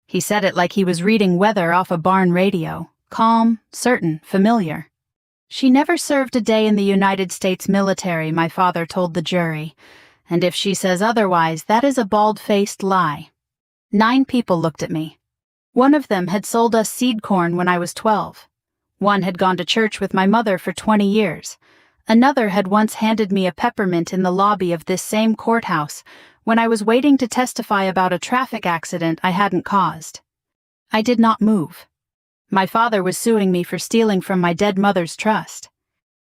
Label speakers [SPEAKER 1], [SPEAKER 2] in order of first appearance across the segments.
[SPEAKER 1] He said it like he was reading weather off a barn radio, calm, certain, familiar. She never served a day in the United States military, my father told the jury, and if she says otherwise, that is a bald-faced lie. 9 people looked at me. One of them had sold us seed corn when I was 12. One had gone to church with my mother for 20 years. Another had once handed me a peppermint in the lobby of this same courthouse when I was waiting to testify about a traffic accident I hadn't caused. I did not move. My father was suing me for stealing from my dead mother's trust.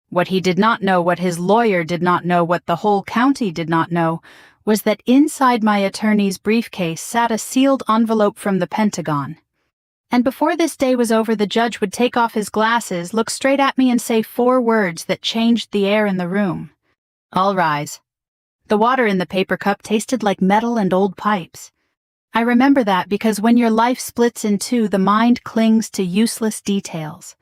[SPEAKER 1] What he did not know, what his lawyer did not know, what the whole county did not know, was that inside my attorney's briefcase sat a sealed envelope from the Pentagon. And before this day was over, the judge would take off his glasses, look straight at me, and say 4 words that changed the air in the room. All rise. The water in the paper cup tasted like metal and old pipes. I remember that because when your life splits in two, the mind clings to useless details.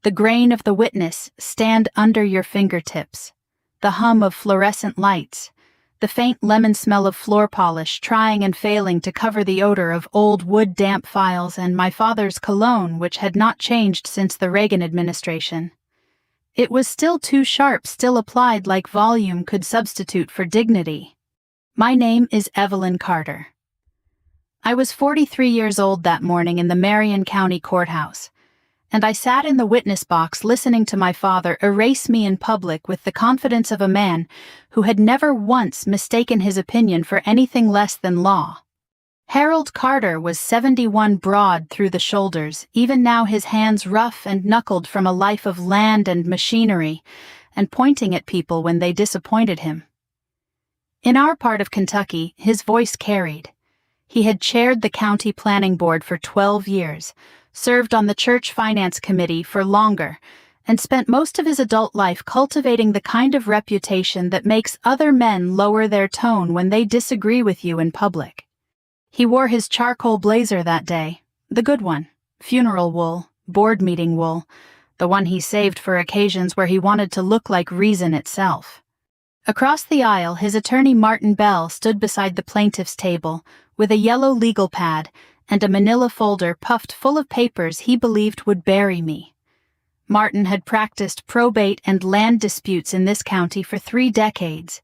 [SPEAKER 1] The grain of the witness stand under your fingertips. The hum of fluorescent lights. The faint lemon smell of floor polish trying and failing to cover the odor of old wood damp files and my father's cologne, which had not changed since the Reagan administration. It was still too sharp, still applied like volume could substitute for dignity. My name is Evelyn Carter. I was 43 years old that morning in the Marion County Courthouse, and I sat in the witness box listening to my father erase me in public with the confidence of a man who had never once mistaken his opinion for anything less than law. Harold Carter was 71, broad through the shoulders, even now his hands rough and knuckled from a life of land and machinery, and pointing at people when they disappointed him. In our part of Kentucky, his voice carried. He had chaired the county planning board for 12 years, served on the church finance committee for longer, and spent most of his adult life cultivating the kind of reputation that makes other men lower their tone when they disagree with you in public. He wore his charcoal blazer that day, the good one, funeral wool, board meeting wool, the one he saved for occasions where he wanted to look like reason itself. Across the aisle, his attorney Martin Bell stood beside the plaintiff's table with a yellow legal pad and a manila folder puffed full of papers he believed would bury me. Martin had practiced probate and land disputes in this county for 3 decades.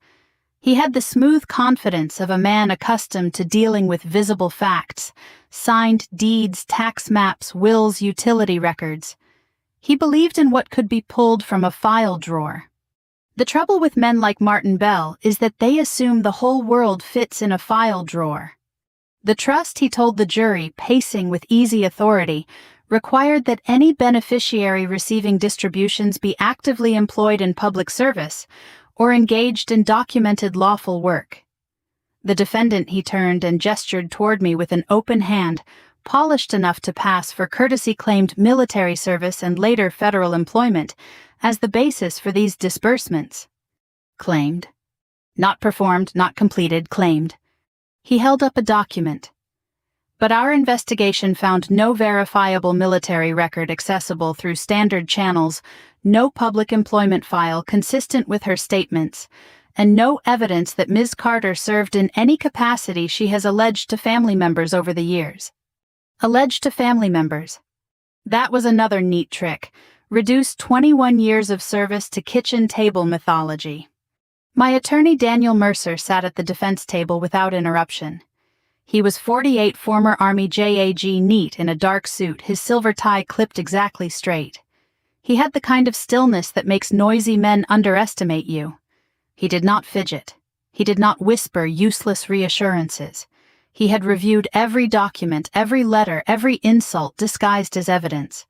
[SPEAKER 1] He had the smooth confidence of a man accustomed to dealing with visible facts, signed deeds, tax maps, wills, utility records. He believed in what could be pulled from a file drawer. The trouble with men like Martin Bell is that they assume the whole world fits in a file drawer. The trust, he told the jury, pacing with easy authority, required that any beneficiary receiving distributions be actively employed in public service or engaged in documented lawful work. The defendant, he turned and gestured toward me with an open hand, polished enough to pass for courtesy, claimed military service and later federal employment as the basis for these disbursements. Claimed. Not performed, not completed, claimed. He held up a document. But our investigation found no verifiable military record accessible through standard channels, no public employment file consistent with her statements, and no evidence that Ms. Carter served in any capacity she has alleged to family members over the years. Alleged to family members. That was another neat trick. Reduced 21 years of service to kitchen table mythology. My attorney Daniel Mercer sat at the defense table without interruption. He was 48, former Army JAG, neat in a dark suit, his silver tie clipped exactly straight. He had the kind of stillness that makes noisy men underestimate you. He did not fidget. He did not whisper useless reassurances. He had reviewed every document, every letter, every insult disguised as evidence.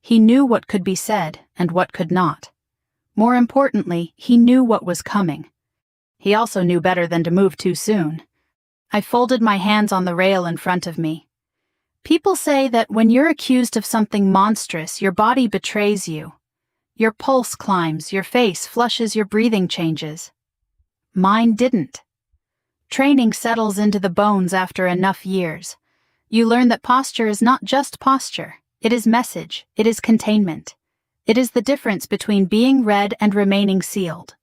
[SPEAKER 1] He knew what could be said and what could not. More importantly, he knew what was coming. He also knew better than to move too soon. I folded my hands on the rail in front of me. People say that when you're accused of something monstrous, your body betrays you. Your pulse climbs, your face flushes, your breathing changes. Mine didn't. Training settles into the bones after enough years. You learn that posture is not just posture. It is message. It is containment. It is the difference between being read and remaining sealed.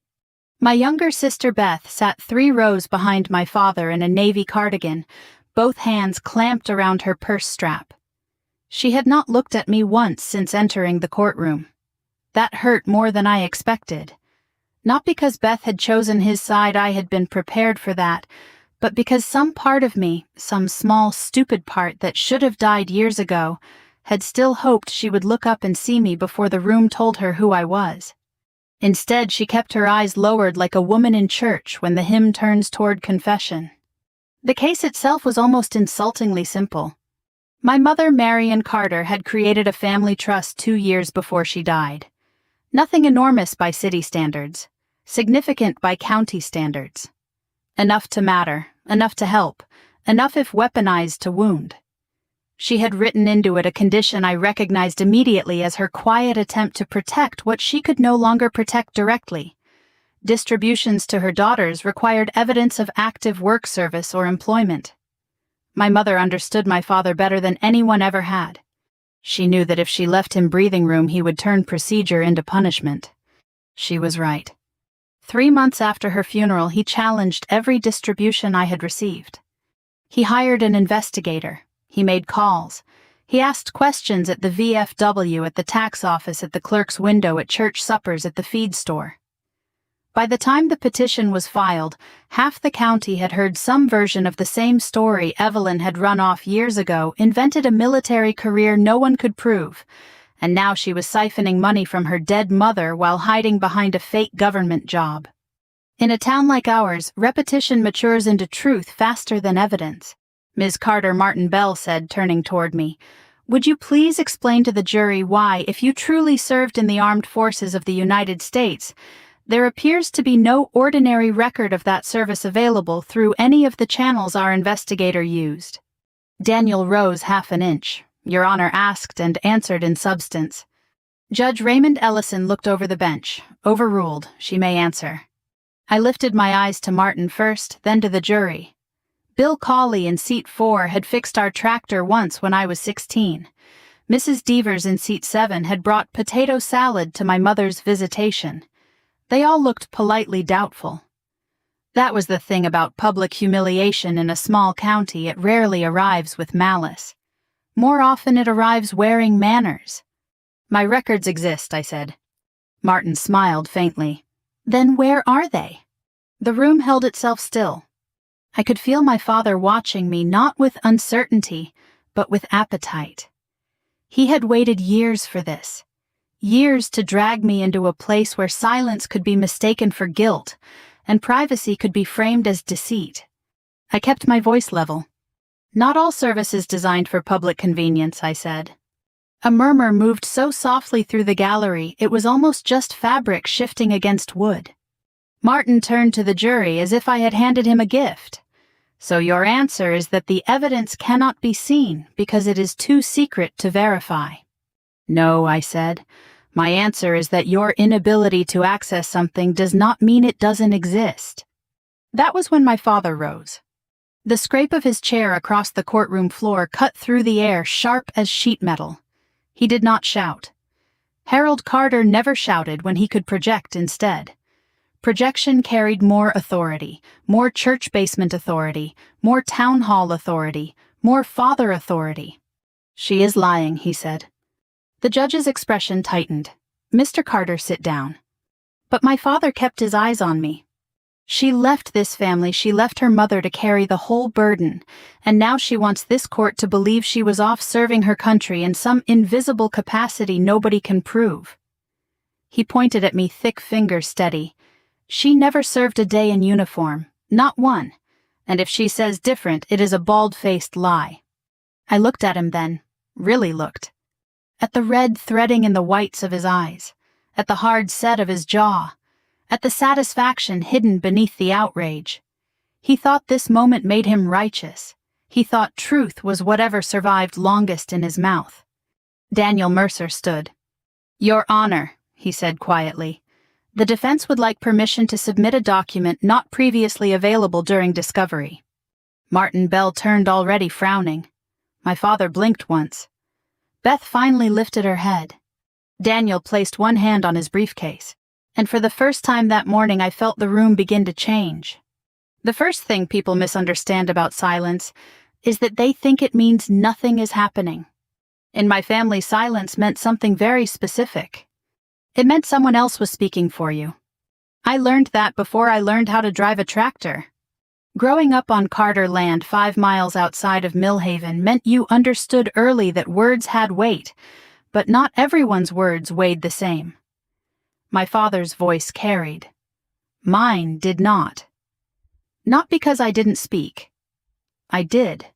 [SPEAKER 1] My younger sister Beth sat 3 rows behind my father in a navy cardigan, both hands clamped around her purse strap. She had not looked at me once since entering the courtroom. That hurt more than I expected. Not because Beth had chosen his side, I had been prepared for that, but because some part of me, some small, stupid part that should have died years ago, had still hoped she would look up and see me before the room told her who I was. Instead, she kept her eyes lowered like a woman in church when the hymn turns toward confession. The case itself was almost insultingly simple. My mother, Marion Carter, had created a family trust 2 years before she died. Nothing enormous by city standards, significant by county standards. Enough to matter, enough to help, enough if weaponized to wound. She had written into it a condition I recognized immediately as her quiet attempt to protect what she could no longer protect directly. Distributions to her daughters required evidence of active work service or employment. My mother understood my father better than anyone ever had. She knew that if she left him breathing room, he would turn procedure into punishment. She was right. 3 months after her funeral, he challenged every distribution I had received. He hired an investigator. He made calls. He asked questions at the VFW, at the tax office, at the clerk's window, at church suppers, at the feed store. By the time the petition was filed, half the county had heard some version of the same story Evelyn had run off years ago, invented a military career no one could prove, and now she was siphoning money from her dead mother while hiding behind a fake government job. In a town like ours, repetition matures into truth faster than evidence. Ms. Carter, Martin Bell said, turning toward me, "Would you please explain to the jury why, if you truly served in the armed forces of the United States, there appears to be no ordinary record of that service available through any of the channels our investigator used?" Daniel rose half an inch. Your Honor asked and answered in substance. Judge Raymond Ellison looked over the bench. Overruled. She may answer. I lifted my eyes to Martin first, then to the jury. Bill Cawley in seat 4 had fixed our tractor once when I was 16. Mrs. Devers in seat 7 had brought potato salad to my mother's visitation. They all looked politely doubtful. That was the thing about public humiliation in a small county. It rarely arrives with malice. More often it arrives wearing manners. My records exist, I said. Martin smiled faintly. Then where are they? The room held itself still. I could feel my father watching me, not with uncertainty, but with appetite. He had waited years for this. Years to drag me into a place where silence could be mistaken for guilt, and privacy could be framed as deceit. I kept my voice level. Not all service is designed for public convenience, I said. A murmur moved so softly through the gallery it was almost just fabric shifting against wood. Martin turned to the jury as if I had handed him a gift. So your answer is that the evidence cannot be seen because it is too secret to verify. No, I said. My answer is that your inability to access something does not mean it doesn't exist. That was when my father rose. The scrape of his chair across the courtroom floor cut through the air sharp as sheet metal. He did not shout. Harold Carter never shouted when he could project instead. Projection carried more authority, more church basement authority, more town hall authority, more father authority. She is lying, he said. The judge's expression tightened. Mr. Carter, sit down. But my father kept his eyes on me. She left this family, she left her mother to carry the whole burden, and now she wants this court to believe she was off serving her country in some invisible capacity nobody can prove. He pointed at me, thick fingers steady. She never served a day in uniform, not one, and if she says different, it is a bald-faced lie. I looked at him then, really looked. At the red threading in the whites of his eyes, at the hard set of his jaw, at the satisfaction hidden beneath the outrage. He thought this moment made him righteous. He thought truth was whatever survived longest in his mouth. Daniel Mercer stood. Your Honor, he said quietly, the defense would like permission to submit a document not previously available during discovery. Martin Bell turned, already frowning. My father blinked once. Beth finally lifted her head. Daniel placed one hand on his briefcase, and for the first time that morning I felt the room begin to change. The first thing people misunderstand about silence, is that they think it means nothing is happening. In my family, silence meant something very specific. It meant someone else was speaking for you. I learned that before I learned how to drive a tractor. Growing up on Carter land 5 miles outside of Millhaven meant you understood early that words had weight, but not everyone's words weighed the same. My father's voice carried. Mine did not. Not because I didn't speak. I did.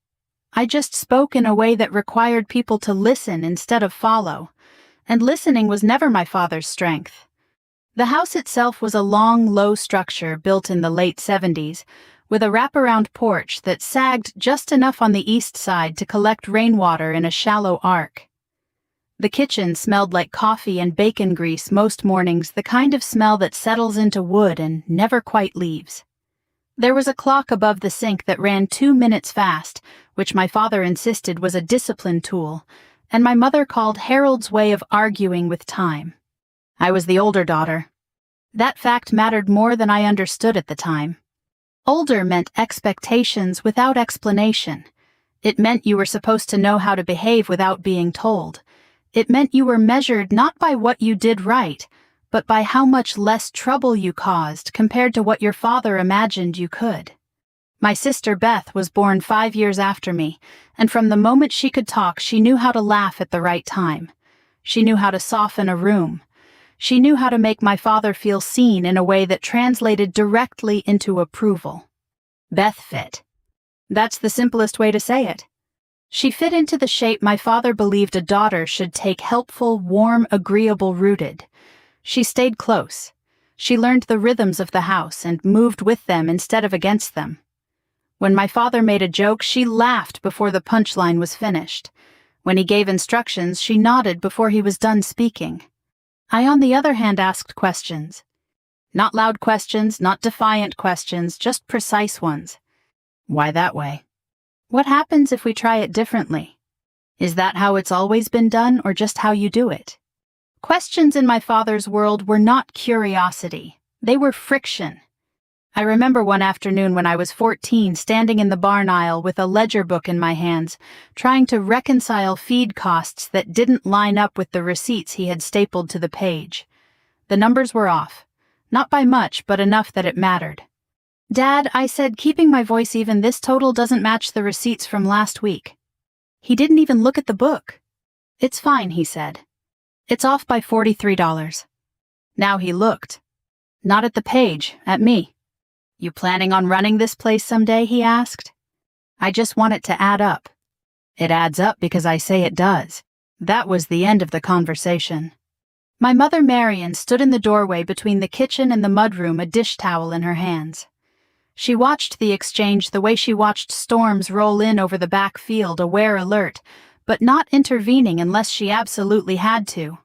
[SPEAKER 1] I just spoke in a way that required people to listen instead of follow, and listening was never my father's strength. The house itself was a long, low structure built in the late 70s, with a wraparound porch that sagged just enough on the east side to collect rainwater in a shallow arc. The kitchen smelled like coffee and bacon grease most mornings, the kind of smell that settles into wood and never quite leaves. There was a clock above the sink that ran 2 minutes fast, which my father insisted was a discipline tool, and my mother called Harold's way of arguing with time. I was the older daughter. That fact mattered more than I understood at the time. Older meant expectations without explanation. It meant you were supposed to know how to behave without being told. It meant you were measured not by what you did right, but by how much less trouble you caused compared to what your father imagined you could. My sister Beth was born 5 years after me, and from the moment she could talk, she knew how to laugh at the right time. She knew how to soften a room. She knew how to make my father feel seen in a way that translated directly into approval. Beth fit. That's the simplest way to say it. She fit into the shape my father believed a daughter should take: helpful, warm, agreeable, rooted. She stayed close. She learned the rhythms of the house and moved with them instead of against them. When my father made a joke, she laughed before the punchline was finished. When he gave instructions, she nodded before he was done speaking. I, on the other hand, asked questions. Not loud questions, not defiant questions, just precise ones. Why that way? What happens if we try it differently? Is that how it's always been done, or just how you do it? Questions in my father's world were not curiosity. They were friction. I remember one afternoon when I was 14, standing in the barn aisle with a ledger book in my hands, trying to reconcile feed costs that didn't line up with the receipts he had stapled to the page. The numbers were off. Not by much, but enough that it mattered. "Dad," I said, keeping my voice even, "this total doesn't match the receipts from last week." He didn't even look at the book. "It's fine," he said. "It's off by $43. Now he looked. Not at the page, at me. "You planning on running this place someday?" he asked. "I just want it to add up." "It adds up because I say it does." That was the end of the conversation. My mother, Marion, stood in the doorway between the kitchen and the mudroom, a dish towel in her hands. She watched the exchange the way she watched storms roll in over the back field, aware, alert, but not intervening unless she absolutely had to.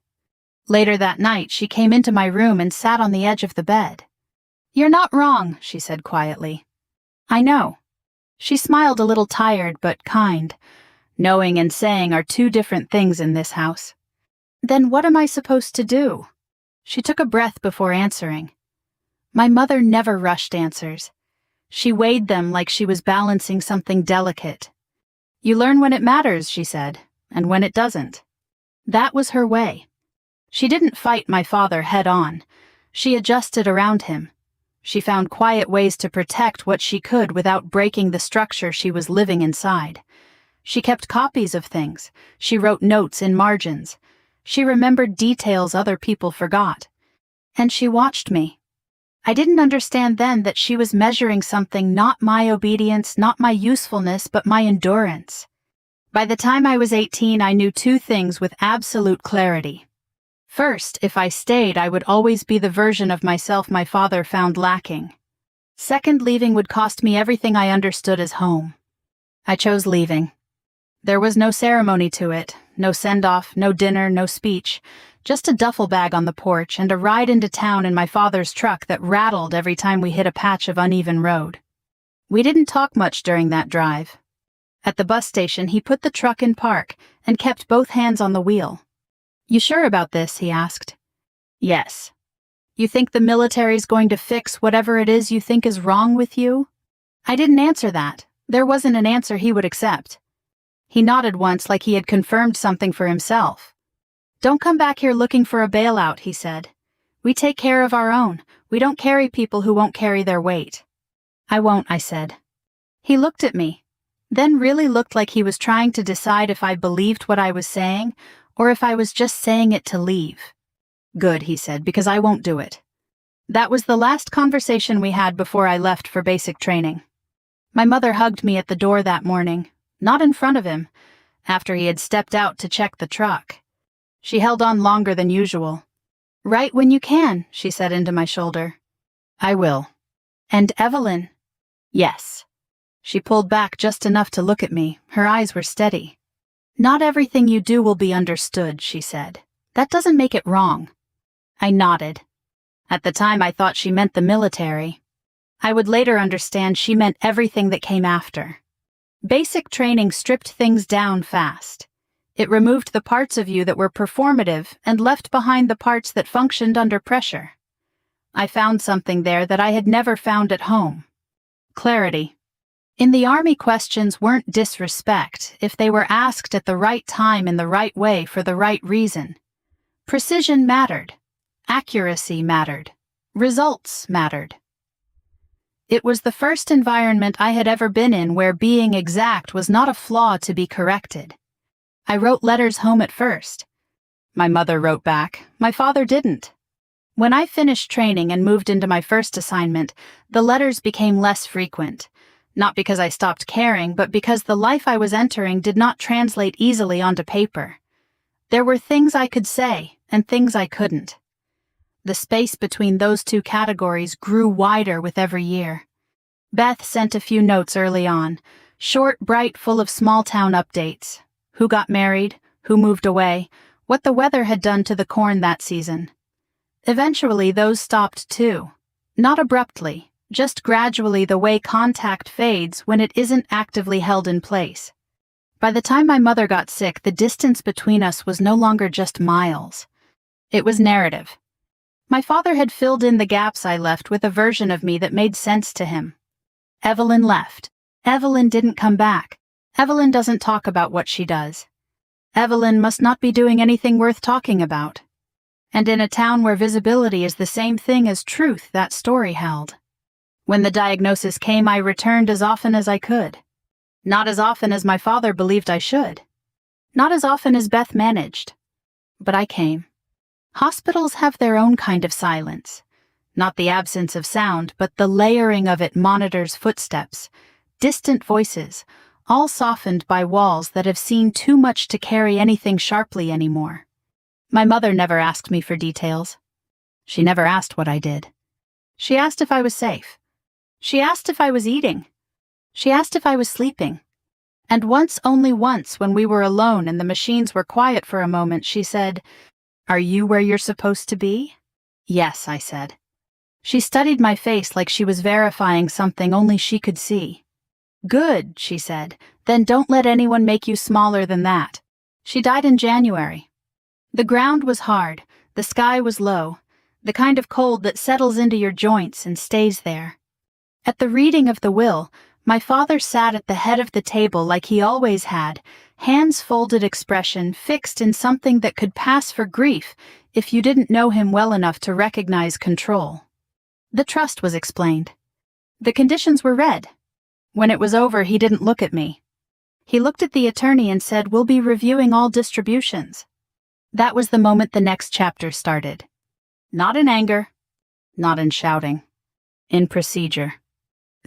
[SPEAKER 1] Later that night, she came into my room and sat on the edge of the bed. "You're not wrong," she said quietly. "I know." She smiled, a little tired but kind. Knowing and saying are two different things in this house. "Then what am I supposed to do?" She took a breath before answering. My mother never rushed answers. She weighed them like she was balancing something delicate. "You learn when it matters," she said, "and when it doesn't." That was her way. She didn't fight my father head on. She adjusted around him. She found quiet ways to protect what she could without breaking the structure she was living inside. She kept copies of things. She wrote notes in margins. She remembered details other people forgot. And she watched me. I didn't understand then that she was measuring something, not my obedience, not my usefulness, but my endurance. By the time I was 18, I knew two things with absolute clarity. First, if I stayed, I would always be the version of myself my father found lacking. Second, leaving would cost me everything I understood as home. I chose leaving. There was no ceremony to it, no send-off, no dinner, no speech, just a duffel bag on the porch and a ride into town in my father's truck that rattled every time we hit a patch of uneven road. We didn't talk much during that drive. At the bus station, he put the truck in park and kept both hands on the wheel. "You sure about this?" he asked. "Yes." "You think the military's going to fix whatever it is you think is wrong with you?" I didn't answer that. There wasn't an answer he would accept. He nodded once like he had confirmed something for himself. "Don't come back here looking for a bailout," he said. "We take care of our own. We don't carry people who won't carry their weight." "I won't," I said. He looked at me, then really looked like he was trying to decide if I believed what I was saying or if I was just saying it to leave. "Good," he said, "because I won't do it." That was the last conversation we had before I left for basic training. My mother hugged me at the door that morning, not in front of him, after he had stepped out to check the truck. She held on longer than usual. "Right when you can," she said into my shoulder. "I will." "And Evelyn?" "Yes." She pulled back just enough to look at me. Her eyes were steady. "Not everything you do will be understood," she said. "That doesn't make it wrong." I nodded. At the time, I thought she meant the military. I would later understand she meant everything that came after. Basic training stripped things down fast. It removed the parts of you that were performative and left behind the parts that functioned under pressure. I found something there that I had never found at home. Clarity. In the Army, questions weren't disrespect if they were asked at the right time in the right way for the right reason. Precision mattered. Accuracy mattered. Results mattered. It was the first environment I had ever been in where being exact was not a flaw to be corrected. I wrote letters home at first. My mother wrote back. My father didn't. When I finished training and moved into my first assignment, the letters became less frequent. Not because I stopped caring, but because the life I was entering did not translate easily onto paper. There were things I could say and things I couldn't. The space between those two categories grew wider with every year. Beth sent a few notes early on, short, bright, full of small-town updates. Who got married, who moved away, what the weather had done to the corn that season. Eventually, those stopped too. Not abruptly, just gradually, the way contact fades when it isn't actively held in place. By the time my mother got sick, the distance between us was no longer just miles. It was narrative. My father had filled in the gaps I left with a version of me that made sense to him. Evelyn left. Evelyn didn't come back. Evelyn doesn't talk about what she does. Evelyn must not be doing anything worth talking about. And in a town where visibility is the same thing as truth, that story held. When the diagnosis came, I returned as often as I could. Not as often as my father believed I should. Not as often as Beth managed. But I came. Hospitals have their own kind of silence. Not the absence of sound, but the layering of it monitors footsteps, distant voices, all softened by walls that have seen too much to carry anything sharply anymore. My mother never asked me for details. She never asked what I did. She asked if I was safe. She asked if I was eating. She asked if I was sleeping. And once, only once, when we were alone and the machines were quiet for a moment, she said, "Are you where you're supposed to be?" "Yes," I said. She studied my face like she was verifying something only she could see. "Good," she said. "Then don't let anyone make you smaller than that." She died in January. The ground was hard, the sky was low, the kind of cold that settles into your joints and stays there. At the reading of the will, my father sat at the head of the table like he always had, hands folded, expression fixed in something that could pass for grief if you didn't know him well enough to recognize control. The trust was explained. The conditions were read. When it was over, he didn't look at me. He looked at the attorney and said, "We'll be reviewing all distributions." That was the moment the next chapter started. Not in anger, not in shouting, in procedure.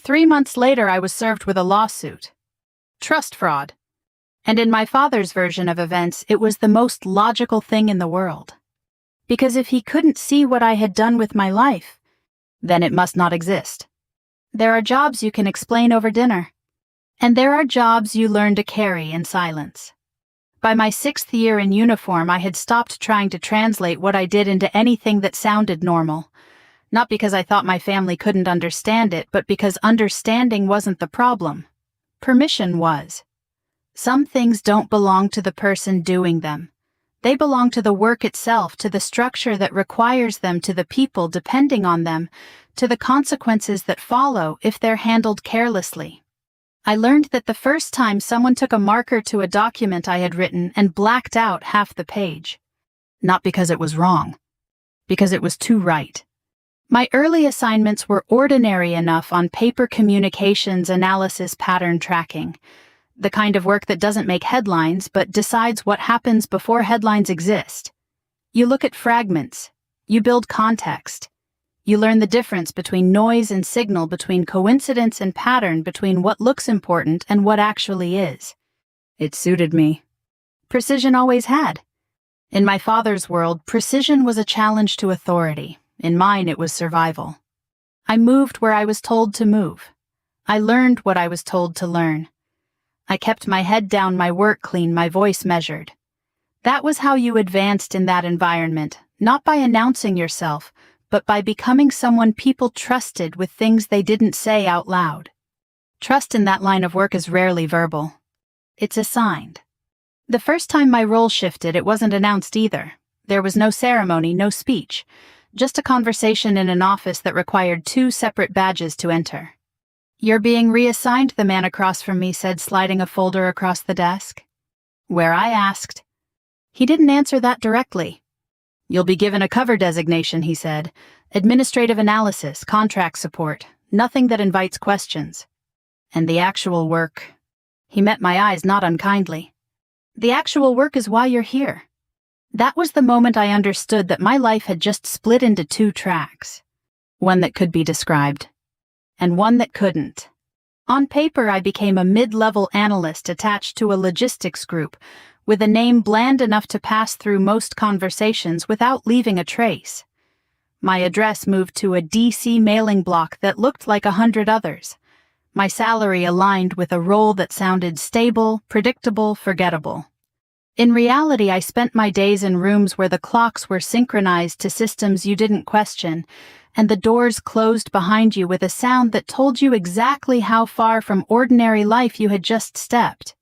[SPEAKER 1] 3 months later, I was served with a lawsuit. Trust fraud. And in my father's version of events, it was the most logical thing in the world. Because if he couldn't see what I had done with my life, then it must not exist. There are jobs you can explain over dinner. And there are jobs you learn to carry in silence. By my 6th year in uniform, I had stopped trying to translate what I did into anything that sounded normal. Not because I thought my family couldn't understand it, but because understanding wasn't the problem. Permission was. Some things don't belong to the person doing them. They belong to the work itself, to the structure that requires them, to the people depending on them, to the consequences that follow if they're handled carelessly. I learned that the first time someone took a marker to a document I had written and blacked out half the page. Not because it was wrong, because it was too right. My early assignments were ordinary enough on paper communications analysis pattern tracking, the kind of work that doesn't make headlines but decides what happens before headlines exist. You look at fragments, you build context, you learn the difference between noise and signal, between coincidence and pattern, between what looks important and what actually is. It suited me. Precision always had. In my father's world, precision was a challenge to authority. In mine, it was survival. I moved where I was told to move. I learned what I was told to learn. I kept my head down, my work clean, my voice measured. That was how you advanced in that environment, not by announcing yourself, but by becoming someone people trusted with things they didn't say out loud. Trust in that line of work is rarely verbal. It's assigned. The first time my role shifted, it wasn't announced either. There was no ceremony, no speech, just a conversation in an office that required 2 separate badges to enter. "You're being reassigned," the man across from me said, sliding a folder across the desk. Where I asked. He didn't answer that directly. "You'll be given a cover designation," he said. "Administrative analysis, contract support, nothing that invites questions." "And the actual work?" He met my eyes not unkindly. "The actual work is why you're here." That was the moment I understood that my life had just split into 2 tracks. One that could be described, and one that couldn't. On paper, I became a mid-level analyst attached to a logistics group, with a name bland enough to pass through most conversations without leaving a trace. My address moved to a DC mailing block that looked like 100 others. My salary aligned with a role that sounded stable, predictable, forgettable. In reality, I spent my days in rooms where the clocks were synchronized to systems you didn't question, and the doors closed behind you with a sound that told you exactly how far from ordinary life you had just stepped.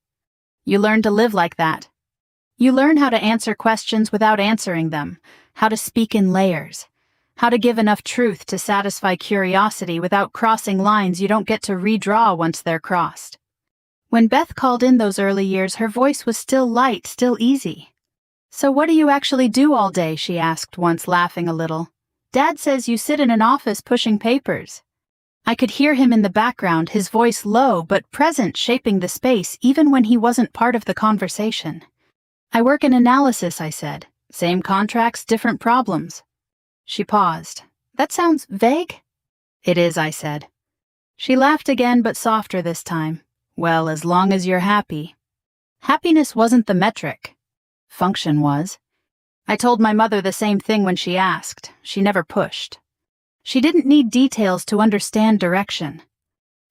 [SPEAKER 1] You learn to live like that. You learn how to answer questions without answering them, how to speak in layers, how to give enough truth to satisfy curiosity without crossing lines you don't get to redraw once they're crossed. When Beth called in those early years, her voice was still light, still easy. "So what do you actually do all day?" she asked once, laughing a little. "Dad says you sit in an office pushing papers." I could hear him in the background, his voice low but present, shaping the space even when he wasn't part of the conversation. "I work in analysis," I said. "Same contracts, different problems." She paused. "That sounds vague?" "It is," I said. She laughed again, but softer this time. "Well, as long as you're happy." Happiness wasn't the metric. Function was. I told my mother the same thing when she asked. She never pushed. She didn't need details to understand direction.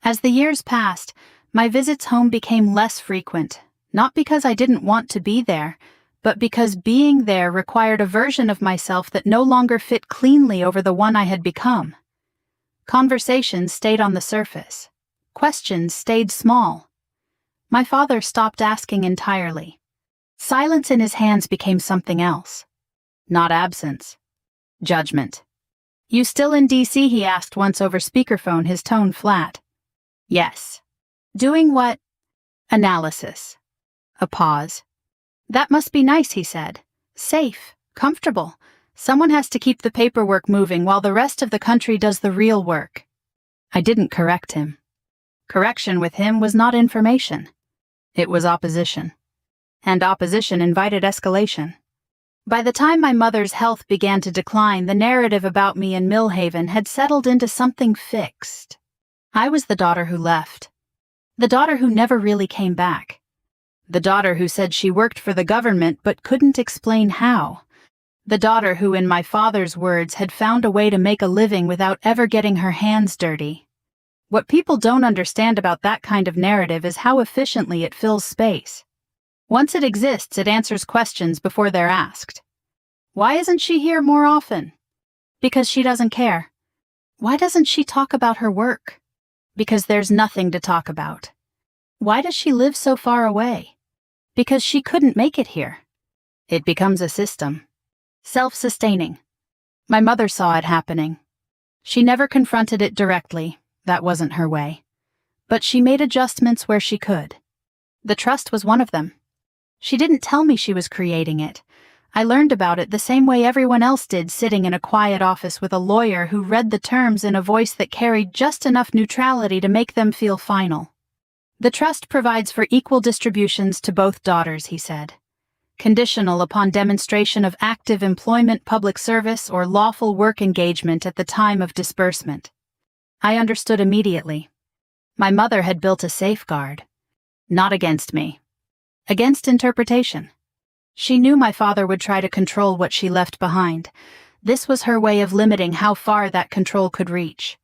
[SPEAKER 1] As the years passed, my visits home became less frequent, not because I didn't want to be there, but because being there required a version of myself that no longer fit cleanly over the one I had become. Conversations stayed on the surface. Questions stayed small. My father stopped asking entirely. Silence in his hands became something else. Not absence. Judgment. "You still in DC?" he asked once over speakerphone, his tone flat. "Yes." "Doing what?" "Analysis." A pause. "That must be nice," he said. "Safe, comfortable. Someone has to keep the paperwork moving while the rest of the country does the real work." I didn't correct him. Correction with him was not information. It was opposition. And opposition invited escalation. By the time my mother's health began to decline, the narrative about me in Millhaven had settled into something fixed. I was the daughter who left. The daughter who never really came back. The daughter who said she worked for the government but couldn't explain how. The daughter who, in my father's words, had found a way to make a living without ever getting her hands dirty. What people don't understand about that kind of narrative is how efficiently it fills space. Once it exists, it answers questions before they're asked. Why isn't she here more often? Because she doesn't care. Why doesn't she talk about her work? Because there's nothing to talk about. Why does she live so far away? Because she couldn't make it here. It becomes a system. Self-sustaining. My mother saw it happening. She never confronted it directly. That wasn't her way. but she made adjustments where she could. The trust was one of them. She didn't tell me she was creating it. I learned about it the same way everyone else did, sitting in a quiet office with a lawyer who read the terms in a voice that carried just enough neutrality to make them feel final. The trust provides for equal distributions to both daughters, he said, conditional upon demonstration of active employment, public service, or lawful work engagement at the time of disbursement. I understood immediately. My mother had built a safeguard. Not against me. Against interpretation. She knew my father would try to control what she left behind. This was her way of limiting how far that control could reach.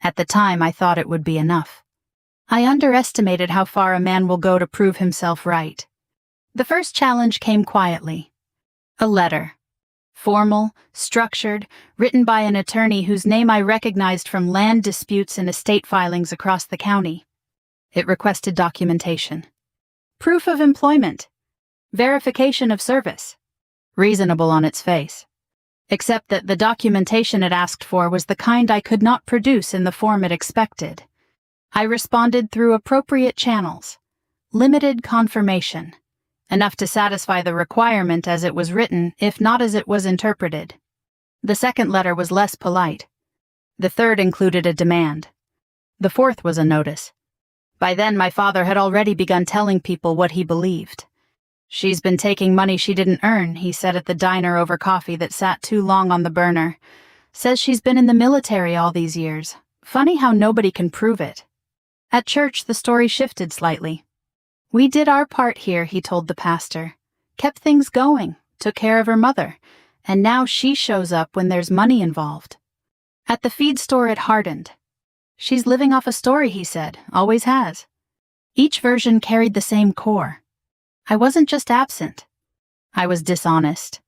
[SPEAKER 1] At the time, I thought it would be enough. I underestimated how far a man will go to prove himself right. The first challenge came quietly. A letter. Formal, structured, written by an attorney whose name I recognized from land disputes and estate filings across the county. It requested documentation. Proof of employment. Verification of service. Reasonable on its face. Except that the documentation it asked for was the kind I could not produce in the form it expected. I responded through appropriate channels. Limited confirmation. Enough to satisfy the requirement as it was written, if not as it was interpreted. The second letter was less polite. The third included a demand. The fourth was a notice. By then, my father had already begun telling people what he believed. "She's been taking money she didn't earn," he said at the diner over coffee that sat too long on the burner. "Says she's been in the military all these years. Funny how nobody can prove it." At church, the story shifted slightly. "We did our part here," he told the pastor. "Kept things going, took care of her mother, and now she shows up when there's money involved." At the feed store, it hardened. "She's living off a story," he said, "always has." Each version carried the same core. I wasn't just absent. I was dishonest.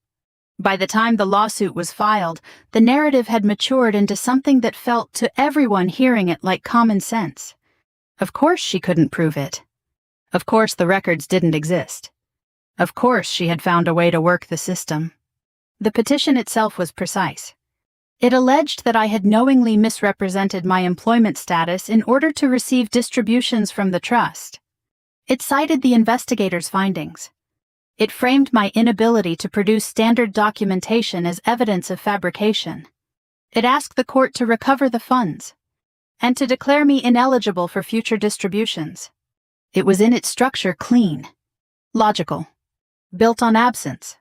[SPEAKER 1] By the time the lawsuit was filed, the narrative had matured into something that felt to everyone hearing it like common sense. Of course she couldn't prove it. Of course the records didn't exist. Of course she had found a way to work the system. The petition itself was precise. It alleged that I had knowingly misrepresented my employment status in order to receive distributions from the trust. It cited the investigators' findings. It framed my inability to produce standard documentation as evidence of fabrication. It asked the court to recover the funds and to declare me ineligible for future distributions. It was in its structure clean, logical, built on absence.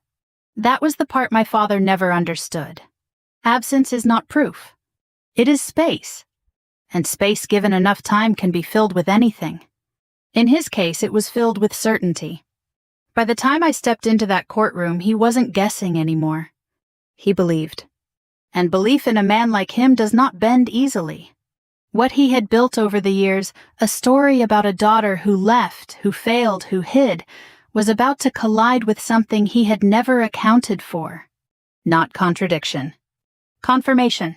[SPEAKER 1] That was the part my father never understood. Absence is not proof. It is space. And space given enough time can be filled with anything. In his case, it was filled with certainty. By the time I stepped into that courtroom, he wasn't guessing anymore. He believed. And belief in a man like him does not bend easily. What he had built over the years, a story about a daughter who left, who failed, who hid, was about to collide with something he had never accounted for. Not contradiction. Confirmation.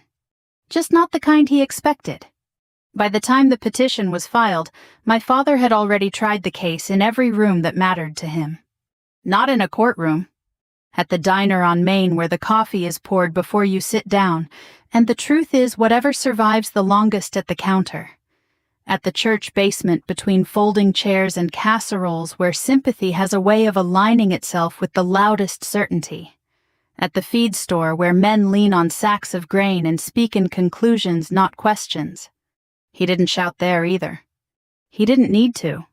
[SPEAKER 1] Just not the kind he expected. By the time the petition was filed, my father had already tried the case in every room that mattered to him. Not in a courtroom. At the diner on Main where the coffee is poured before you sit down, and the truth is whatever survives the longest at the counter. At the church basement between folding chairs and casseroles where sympathy has a way of aligning itself with the loudest certainty. At the feed store where men lean on sacks of grain and speak in conclusions, not questions. He didn't shout there either. He didn't need to.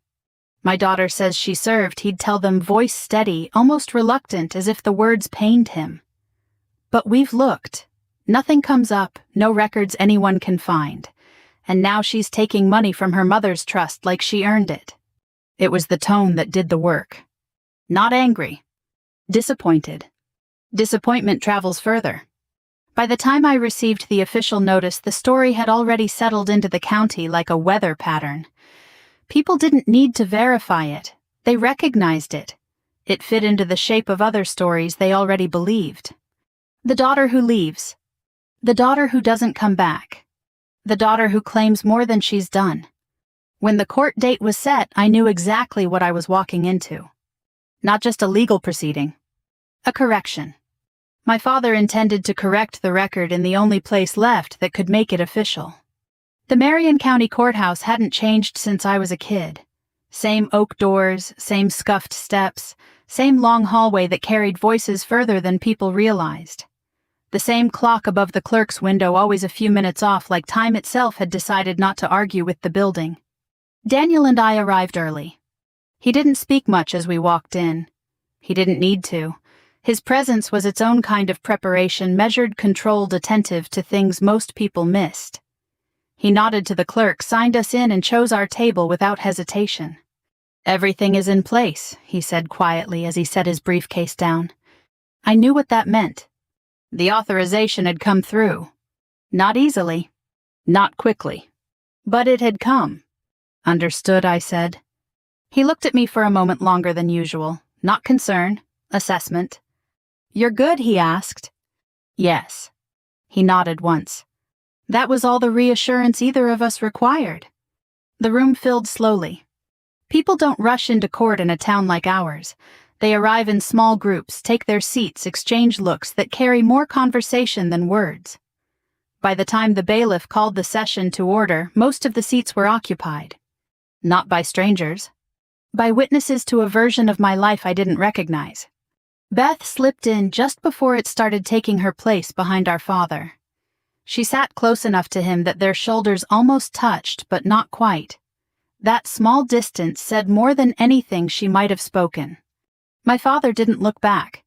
[SPEAKER 1] My daughter says she served, he'd tell them, voice steady, almost reluctant, as if the words pained him. "But we've looked. Nothing comes up, no records anyone can find. And now she's taking money from her mother's trust like she earned it." It was the tone that did the work. Not angry. Disappointed. Disappointment travels further. By the time I received the official notice, the story had already settled into the county like a weather pattern. People didn't need to verify it. They recognized it. It fit into the shape of other stories they already believed. The daughter who leaves. The daughter who doesn't come back. The daughter who claims more than she's done. When the court date was set, I knew exactly what I was walking into. Not just a legal proceeding. A correction. My father intended to correct the record in the only place left that could make it official. The Marion County Courthouse hadn't changed since I was a kid. Same oak doors, same scuffed steps, same long hallway that carried voices further than people realized. The same clock above the clerk's window always a few minutes off, like time itself had decided not to argue with the building. Daniel and I arrived early. He didn't speak much as we walked in. He didn't need to. His presence was its own kind of preparation, measured, controlled, attentive to things most people missed. He nodded to the clerk, signed us in, and chose our table without hesitation. "Everything is in place," he said quietly as he set his briefcase down. I knew what that meant. The authorization had come through. Not easily. Not quickly. But it had come. "Understood," I said. He looked at me for a moment longer than usual. Not concern. Assessment. "You're good?" he asked. "Yes." He nodded once. That was all the reassurance either of us required. The room filled slowly. People don't rush into court in a town like ours. They arrive in small groups, take their seats, exchange looks that carry more conversation than words. By the time the bailiff called the session to order, most of the seats were occupied. Not by strangers. By witnesses to a version of my life I didn't recognize. Beth slipped in just before it started, taking her place behind our father. She sat close enough to him that their shoulders almost touched, but not quite. That small distance said more than anything she might have spoken. My father didn't look back.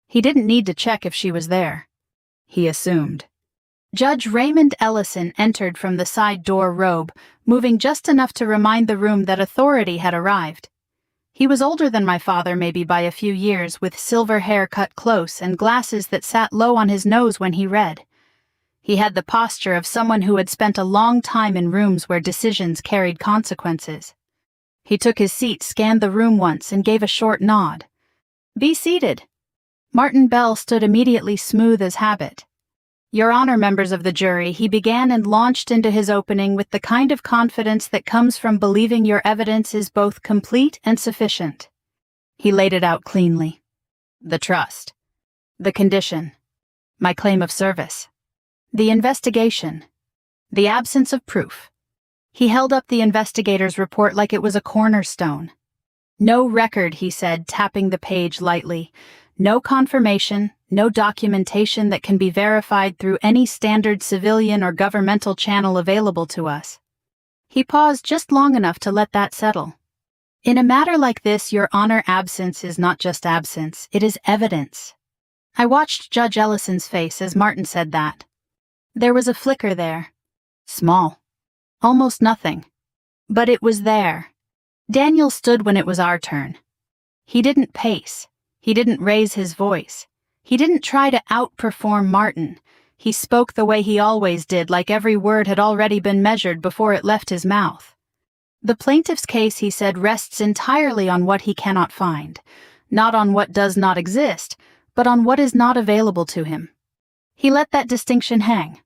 [SPEAKER 1] He didn't need to check if she was there. He assumed. Judge Raymond Ellison entered from the side door, robe, moving just enough to remind the room that authority had arrived. He was older than my father, maybe by a few years, with silver hair cut close and glasses that sat low on his nose when he read. He had the posture of someone who had spent a long time in rooms where decisions carried consequences. He took his seat, scanned the room once, and gave a short nod. "Be seated." Martin Bell stood immediately, smooth as habit. "Your Honor, members of the jury," he began, and launched into his opening with the kind of confidence that comes from believing your evidence is both complete and sufficient. He laid it out cleanly. The trust. The condition. My claim of service. The investigation. The absence of proof. He held up the investigator's report like it was a cornerstone. "No record," he said, tapping the page lightly. "No confirmation, no documentation that can be verified through any standard civilian or governmental channel available to us." He paused just long enough to let that settle. "In a matter like this, Your Honor, absence is not just absence, it is evidence." I watched Judge Ellison's face as Martin said that. There was a flicker there. Small. Almost nothing. But it was there. Daniel stood when it was our turn. He didn't pace. He didn't raise his voice. He didn't try to outperform Martin. He spoke the way he always did, like every word had already been measured before it left his mouth. "The plaintiff's case," he said, "rests entirely on what he cannot find. Not on what does not exist, but on what is not available to him." He let that distinction hang.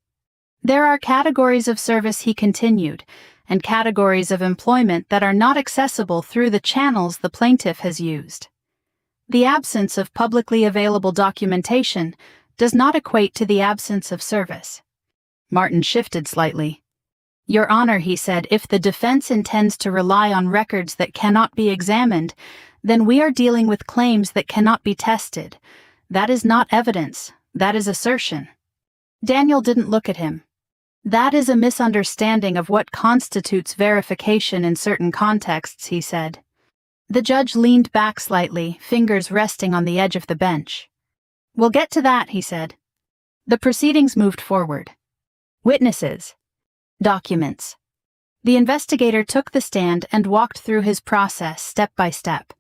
[SPEAKER 1] There are categories of service, he continued, and categories of employment that are not accessible through the channels the plaintiff has used. The absence of publicly available documentation does not equate to the absence of service. Martin shifted slightly. "Your Honor," he said, "if the defense intends to rely on records that cannot be examined, then we are dealing with claims that cannot be tested. That is not evidence, that is assertion." Daniel didn't look at him. "That is a misunderstanding of what constitutes verification in certain contexts," he said. The judge leaned back slightly, fingers resting on the edge of the bench. "We'll get to that," he said. The proceedings moved forward. Witnesses. Documents. The investigator took the stand and walked through his process step by step.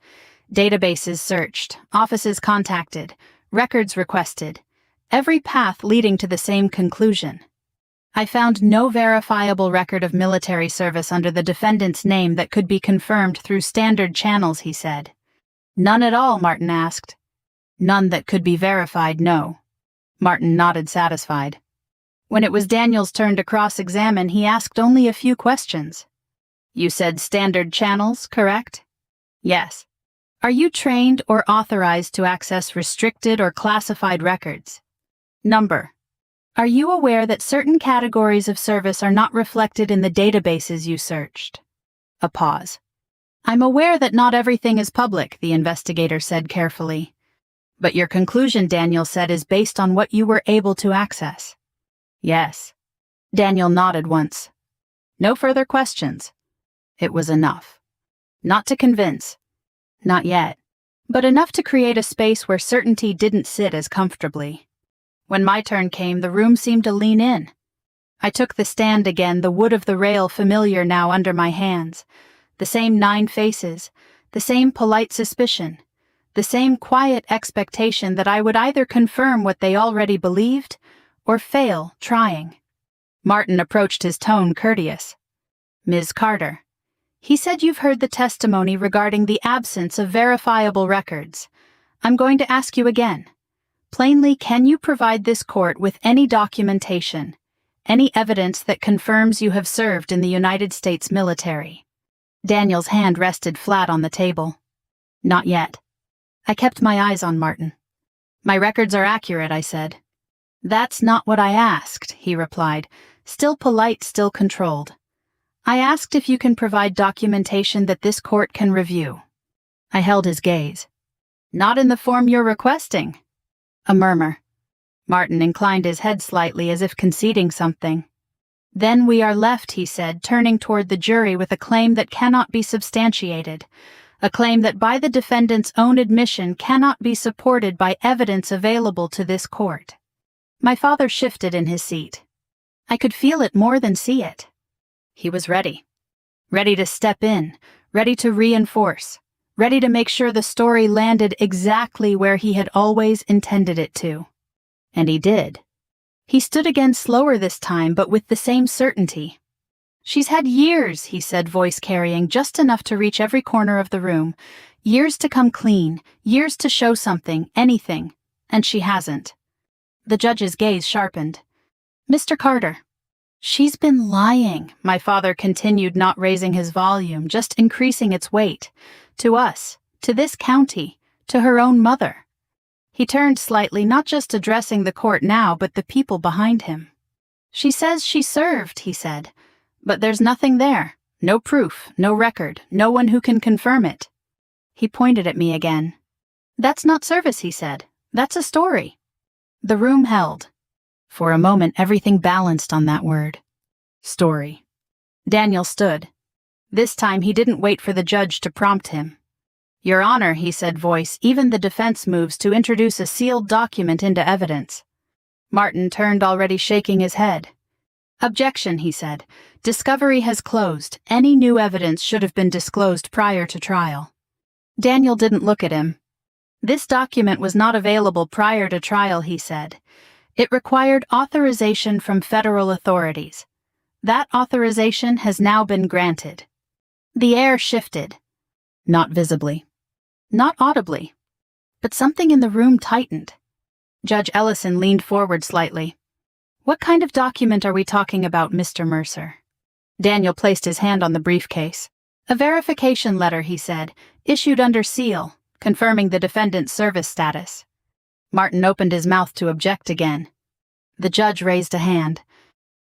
[SPEAKER 1] Databases searched, offices contacted, records requested, every path leading to the same conclusion. "I found no verifiable record of military service under the defendant's name that could be confirmed through standard channels," he said. "None at all?" Martin asked. "None that could be verified, no." Martin nodded, satisfied. When it was Daniel's turn to cross-examine, he asked only a few questions. "You said standard channels, correct?" "Yes." "Are you trained or authorized to access restricted or classified records?" "Number." Are you aware that certain categories of service are not reflected in the databases you searched? A pause. I'm aware that not everything is public, the investigator said carefully. But your conclusion, Daniel said, is based on what you were able to access. Yes. Daniel nodded once. No further questions. It was enough. Not to convince. Not yet. But enough to create a space where certainty didn't sit as comfortably. When my turn came, the room seemed to lean in. I took the stand again, the wood of the rail familiar now under my hands. The same 9 faces, the same polite suspicion, the same quiet expectation that I would either confirm what they already believed or fail trying. Martin approached, his tone courteous. Ms. Carter, he said you've heard the testimony regarding the absence of verifiable records. I'm going to ask you again. Plainly, can you provide this court with any documentation, any evidence that confirms you have served in the United States military? Daniel's hand rested flat on the table. Not yet. I kept my eyes on Martin. My records are accurate, I said. That's not what I asked, he replied, still polite, still controlled. I asked if you can provide documentation that this court can review. I held his gaze. Not in the form you're requesting. A murmur. Martin inclined his head slightly as if conceding something. Then we are left, he said, turning toward the jury with a claim that cannot be substantiated, a claim that by the defendant's own admission cannot be supported by evidence available to this court. My father shifted in his seat. I could feel it more than see it. He was ready. Ready to step in, ready to reinforce, ready to make sure the story landed exactly where he had always intended it to. And he did. He stood again, slower this time, but with the same certainty. She's had years, he said, voice carrying just enough to reach every corner of the room. Years to come clean, years to show something, anything, and she hasn't. The judge's gaze sharpened. Mr. Carter. She's been lying, my father continued, not raising his volume, just increasing its weight. To us, to this county, to her own mother. He turned slightly, not just addressing the court now, but the people behind him. She says she served, he said, but there's nothing there. No proof, no record, no one who can confirm it. He pointed at me again. That's not service, he said. That's a story. The room held. For a moment, everything balanced on that word. Story. Daniel stood. This time he didn't wait for the judge to prompt him. Your Honor, he said, voice, even the defense moves to introduce a sealed document into evidence. Martin turned, already shaking his head. Objection, he said. Discovery has closed. Any new evidence should have been disclosed prior to trial. Daniel didn't look at him. This document was not available prior to trial, he said. It required authorization from federal authorities. That authorization has now been granted. The air shifted. Not visibly. Not audibly. But something in the room tightened. Judge Ellison leaned forward slightly. What kind of document are we talking about, Mr. Mercer? Daniel placed his hand on the briefcase. A verification letter, he said, issued under seal, confirming the defendant's service status. Martin opened his mouth to object again. The judge raised a hand.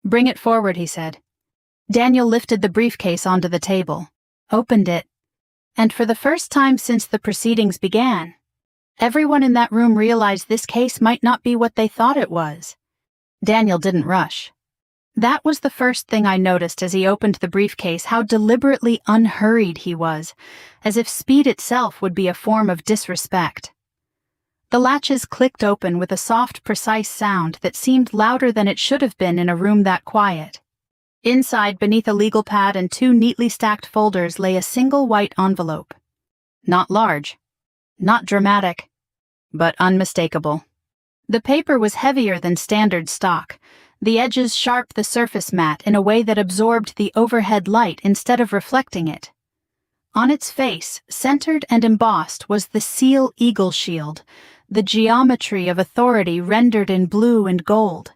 [SPEAKER 1] Bring it forward, he said. Daniel lifted the briefcase onto the table, opened it, and for the first time since the proceedings began, everyone in that room realized this case might not be what they thought it was. Daniel didn't rush. That was the first thing I noticed as he opened the briefcase, how deliberately unhurried he was, as if speed itself would be a form of disrespect. The latches clicked open with a soft, precise sound that seemed louder than it should have been in a room that quiet. Inside, beneath a legal pad and 2 neatly stacked folders, lay a single white envelope. Not large, not dramatic, but unmistakable. The paper was heavier than standard stock, the edges sharp, the surface matte in a way that absorbed the overhead light instead of reflecting it. On its face, centered and embossed, was the seal eagle shield, the geometry of authority rendered in blue and gold.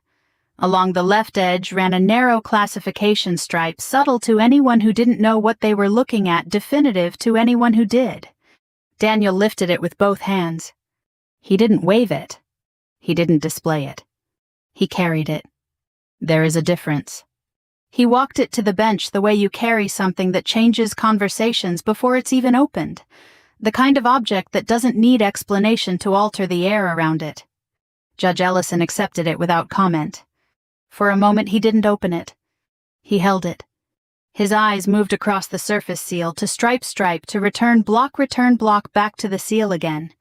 [SPEAKER 1] Along the left edge ran a narrow classification stripe, subtle to anyone who didn't know what they were looking at, definitive to anyone who did. Daniel lifted it with both hands. He didn't wave it. He didn't display it. He carried it. There is a difference. He walked it to the bench the way you carry something that changes conversations before it's even opened. The kind of object that doesn't need explanation to alter the air around it. Judge Ellison accepted it without comment. For a moment he didn't open it. He held it. His eyes moved across the surface seal to stripe to return block back to the seal again.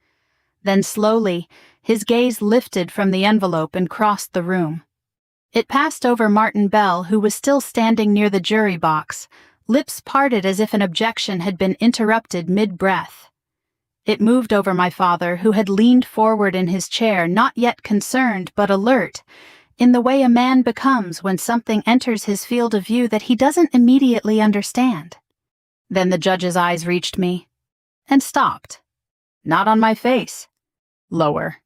[SPEAKER 1] Then slowly, his gaze lifted from the envelope and crossed the room. It passed over Martin Bell, who was still standing near the jury box, lips parted as if an objection had been interrupted mid-breath. It moved over my father, who had leaned forward in his chair, not yet concerned but alert, in the way a man becomes when something enters his field of view that he doesn't immediately understand. Then the judge's eyes reached me, and stopped. Not on my face. Lower.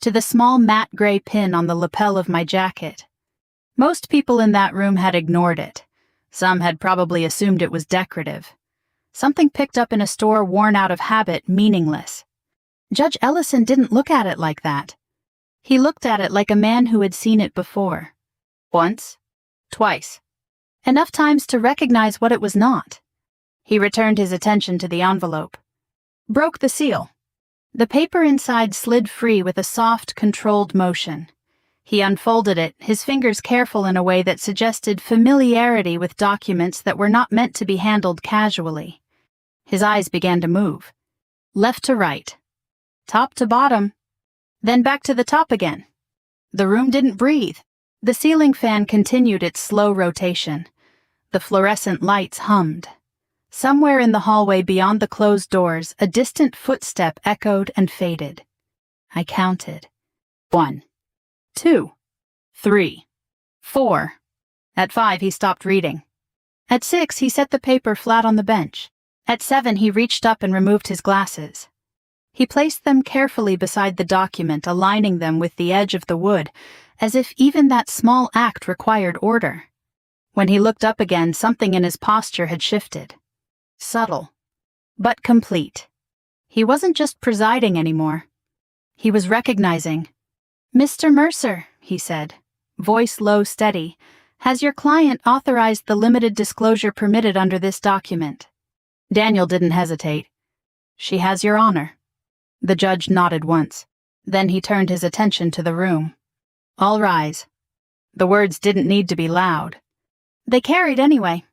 [SPEAKER 1] To the small matte gray pin on the lapel of my jacket. Most people in that room had ignored it. Some had probably assumed it was decorative. Something picked up in a store worn out of habit, meaningless. Judge Ellison didn't look at it like that. He looked at it like a man who had seen it before. Once. Twice. Enough times to recognize what it was not. He returned his attention to the envelope. Broke the seal. The paper inside slid free with a soft, controlled motion. He unfolded it, his fingers careful in a way that suggested familiarity with documents that were not meant to be handled casually. His eyes began to move. Left to right. Top to bottom. Then back to the top again. The room didn't breathe. The ceiling fan continued its slow rotation. The fluorescent lights hummed. Somewhere in the hallway beyond the closed doors, a distant footstep echoed and faded. I counted. 1, 2, 3, 4. At 5, he stopped reading. At 6, he set the paper flat on the bench. At 7, he reached up and removed his glasses. He placed them carefully beside the document, aligning them with the edge of the wood, as if even that small act required order. When he looked up again, something in his posture had shifted. Subtle, but complete. He wasn't just presiding anymore. He was recognizing. "Mr. Mercer," he said, voice low, steady, "has your client authorized the limited disclosure permitted under this document?" Daniel didn't hesitate. "She has, Your Honor." The judge nodded once. Then he turned his attention to the room. "All rise." The words didn't need to be loud. They carried anyway.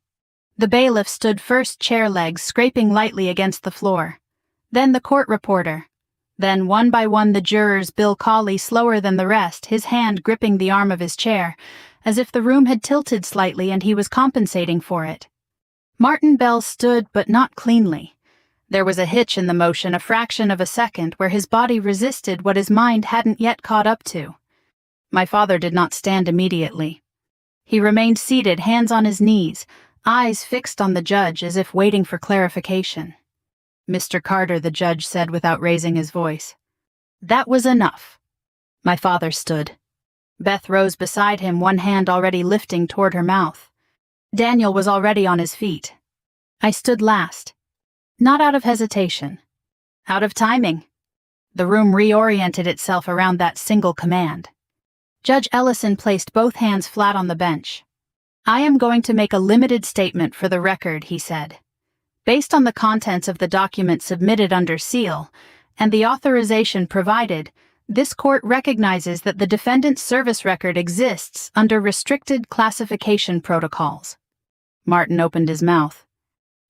[SPEAKER 1] The bailiff stood first, chair legs scraping lightly against the floor. Then the court reporter. Then one by one the jurors, Bill Cawley slower than the rest, his hand gripping the arm of his chair, as if the room had tilted slightly and he was compensating for it. Martin Bell stood, but not cleanly. There was a hitch in the motion, a fraction of a second, where his body resisted what his mind hadn't yet caught up to. My father did not stand immediately. He remained seated, hands on his knees, eyes fixed on the judge as if waiting for clarification. "Mr. Carter," the judge said without raising his voice. That was enough. My father stood. Beth rose beside him, one hand already lifting toward her mouth. Daniel was already on his feet. I stood last. Not out of hesitation. Out of timing. The room reoriented itself around that single command. Judge Ellison placed both hands flat on the bench. "I am going to make a limited statement for the record," he said. "Based on the contents of the document submitted under seal, and the authorization provided, this court recognizes that the defendant's service record exists under restricted classification protocols." Martin opened his mouth.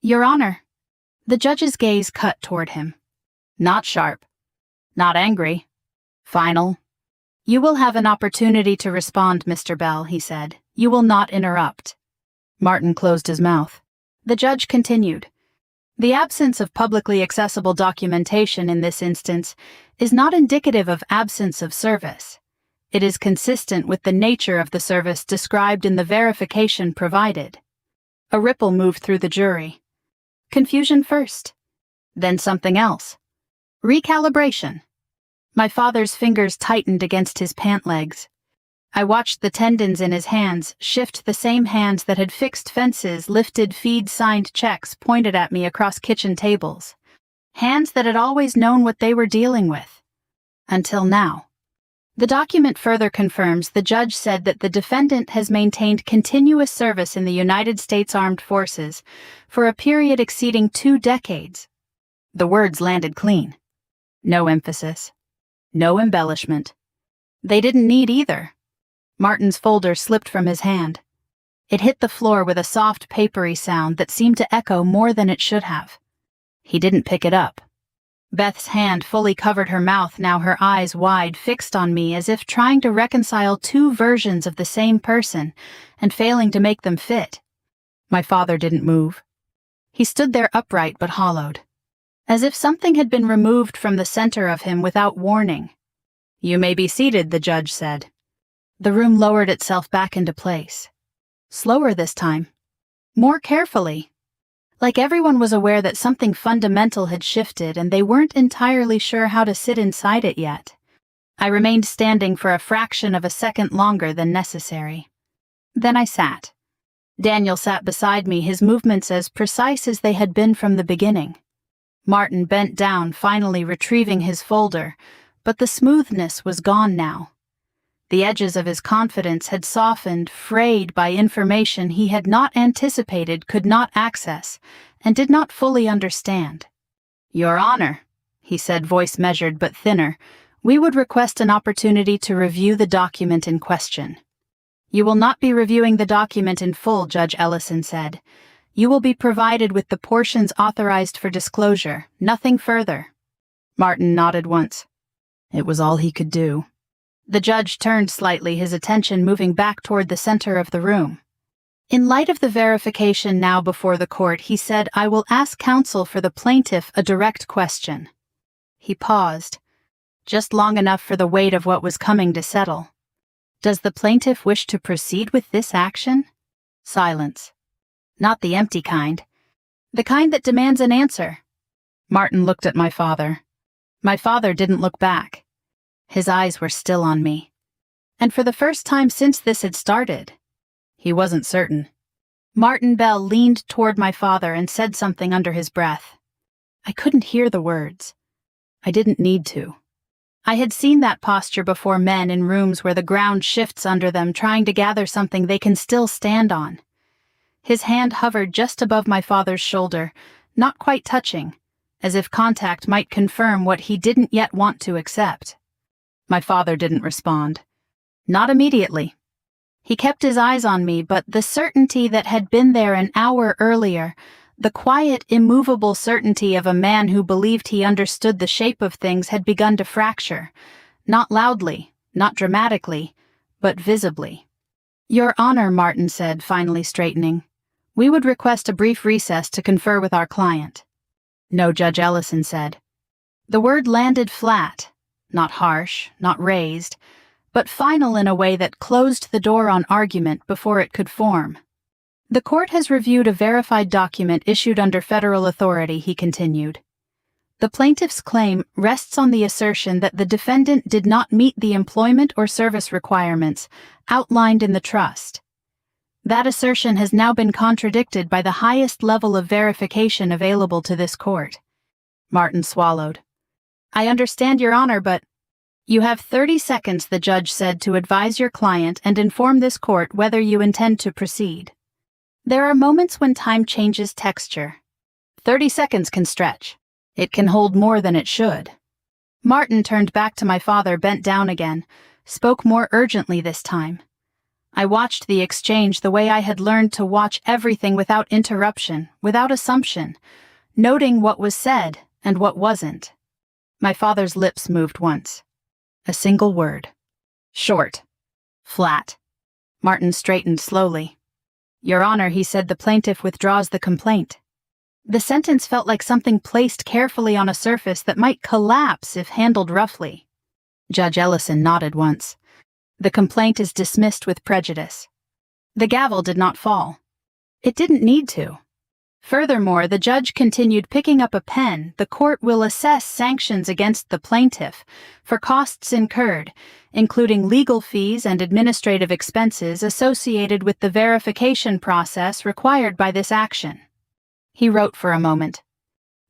[SPEAKER 1] "Your Honor." The judge's gaze cut toward him. Not sharp. Not angry. Final. "You will have an opportunity to respond, Mr. Bell," he said. "You will not interrupt." Martin closed his mouth. The judge continued. "The absence of publicly accessible documentation in this instance is not indicative of absence of service. It is consistent with the nature of the service described in the verification provided." A ripple moved through the jury. Confusion first. Then something else. Recalibration. My father's fingers tightened against his pant legs. I watched the tendons in his hands shift, the same hands that had fixed fences, lifted feed-signed checks pointed at me across kitchen tables. Hands that had always known what they were dealing with. Until now. The document further confirms the judge said that the defendant has maintained continuous service in the United States Armed Forces for a period exceeding 2 decades. The words landed clean. No emphasis. No embellishment. They didn't need either. Martin's folder slipped from his hand. It hit the floor with a soft, papery sound that seemed to echo more than it should have. He didn't pick it up. Beth's hand fully covered her mouth, now her eyes wide, fixed on me as if trying to reconcile 2 versions of the same person and failing to make them fit. My father didn't move. He stood there upright but hollowed, as if something had been removed from the center of him without warning. "You may be seated," the judge said. The room lowered itself back into place. Slower this time. More carefully. Like everyone was aware that something fundamental had shifted and they weren't entirely sure how to sit inside it yet. I remained standing for a fraction of a second longer than necessary. Then I sat. Daniel sat beside me, his movements as precise as they had been from the beginning. Martin bent down, finally retrieving his folder, but the smoothness was gone now. The edges of his confidence had softened, frayed by information he had not anticipated, could not access, and did not fully understand. "Your Honor," he said, voice measured but thinner, "we would request an opportunity to review the document in question." "You will not be reviewing the document in full," Judge Ellison said. "You will be provided with the portions authorized for disclosure, nothing further." Martin nodded once. It was all he could do. The judge turned slightly, his attention moving back toward the center of the room. In light of the verification now before the court, he said, "I will ask counsel for the plaintiff a direct question." He paused, just long enough for the weight of what was coming to settle. "Does the plaintiff wish to proceed with this action?" Silence. Not the empty kind. The kind that demands an answer. Martin looked at my father. My father didn't look back. His eyes were still on me. And for the first time since this had started, he wasn't certain. Martin Bell leaned toward my father and said something under his breath. I couldn't hear the words. I didn't need to. I had seen that posture before, men in rooms where the ground shifts under them, trying to gather something they can still stand on. His hand hovered just above my father's shoulder, not quite touching, as if contact might confirm what he didn't yet want to accept. My father didn't respond. Not immediately. He kept his eyes on me, but the certainty that had been there an hour earlier, the quiet, immovable certainty of a man who believed he understood the shape of things, had begun to fracture, not loudly, not dramatically, but visibly. "Your Honor," Martin said, finally straightening, "we would request a brief recess to confer with our client." "No," Judge Ellison said. The word landed flat, not harsh, not raised, but final in a way that closed the door on argument before it could form. "The court has reviewed a verified document issued under federal authority," he continued. "The plaintiff's claim rests on the assertion that the defendant did not meet the employment or service requirements outlined in the trust. That assertion has now been contradicted by the highest level of verification available to this court." Martin swallowed. "I understand, Your Honor, but—" "You have 30 seconds, the judge said, to advise your client and inform this court whether you intend to proceed. There are moments when time changes texture. 30 seconds can stretch. It can hold more than it should." Martin turned back to my father, bent down again, spoke more urgently this time. I watched the exchange the way I had learned to watch everything, without interruption, without assumption, noting what was said and what wasn't. My father's lips moved once. A single word. Short. Flat. Martin straightened slowly. "Your Honor," he said, "the plaintiff withdraws the complaint." The sentence felt like something placed carefully on a surface that might collapse if handled roughly. Judge Ellison nodded once. "The complaint is dismissed with prejudice." The gavel did not fall. It didn't need to. Furthermore, the judge continued, picking up a pen, "The court will assess sanctions against the plaintiff for costs incurred, including legal fees and administrative expenses associated with the verification process required by this action." He wrote for a moment.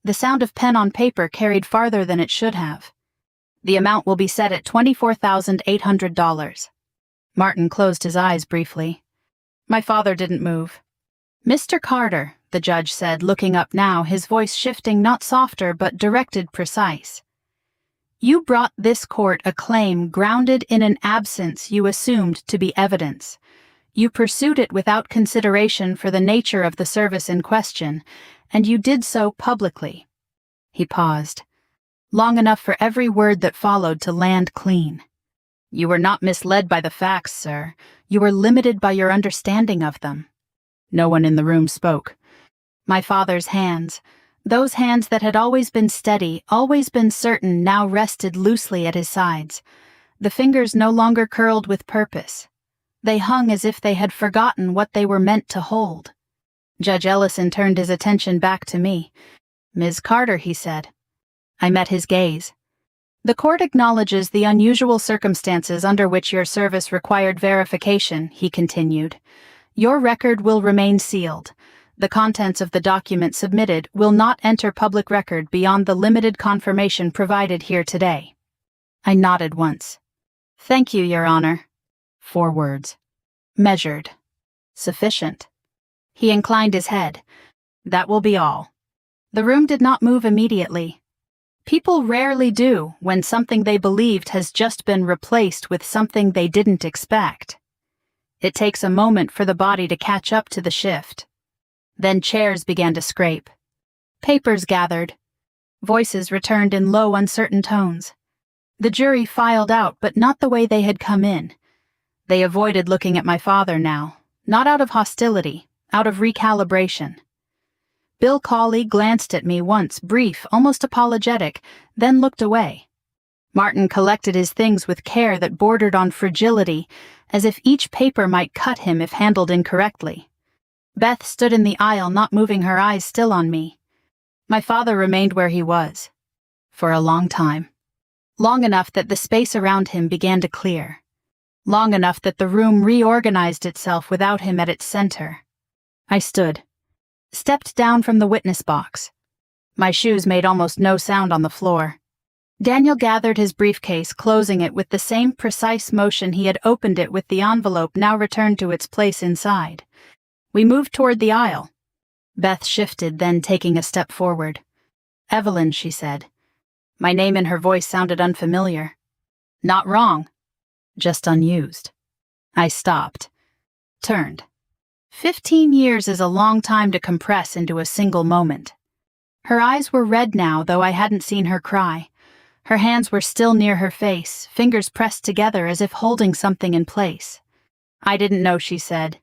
[SPEAKER 1] The sound of pen on paper carried farther than it should have. The amount will be set at $24,800. Martin closed his eyes briefly. My father didn't move. Mr. Carter, the judge said, looking up now, his voice shifting, not softer but directed, precise. You brought this court a claim grounded in an absence you assumed to be evidence. You pursued it without consideration for the nature of the service in question, and you did so publicly. He paused, long enough for every word that followed to land clean. You were not misled by the facts, sir. You were limited by your understanding of them. No one in the room spoke. My father's hands, those hands that had always been steady, always been certain, now rested loosely at his sides. The fingers no longer curled with purpose. They hung as if they had forgotten what they were meant to hold. Judge Ellison turned his attention back to me. Ms. Carter, he said. I met his gaze. The court acknowledges the unusual circumstances under which your service required verification, he continued. Your record will remain sealed. The contents of the document submitted will not enter public record beyond the limited confirmation provided here today. I nodded once. Thank you, Your Honor. 4 words. Measured. Sufficient. He inclined his head. That will be all. The room did not move immediately. People rarely do when something they believed has just been replaced with something they didn't expect. It takes a moment for the body to catch up to the shift. Then chairs began to scrape. Papers gathered. Voices returned in low, uncertain tones. The jury filed out, but not the way they had come in. They avoided looking at my father now, not out of hostility, out of recalibration. Bill Cawley glanced at me once, brief, almost apologetic, then looked away. Martin collected his things with care that bordered on fragility, as if each paper might cut him if handled incorrectly. Beth stood in the aisle, not moving, her eyes still on me. My father remained where he was. For a long time. Long enough that the space around him began to clear. Long enough that the room reorganized itself without him at its center. I stood. Stepped down from the witness box. My shoes made almost no sound on the floor. Daniel gathered his briefcase, closing it with the same precise motion he had opened it with, the envelope now returned to its place inside. We moved toward the aisle. Beth shifted, then taking a step forward. Evelyn, she said. My name in her voice sounded unfamiliar. Not wrong. Just unused. I stopped. Turned. 15 years is a long time to compress into a single moment. Her eyes were red now, though I hadn't seen her cry. Her hands were still near her face, fingers pressed together as if holding something in place. I didn't know, she said.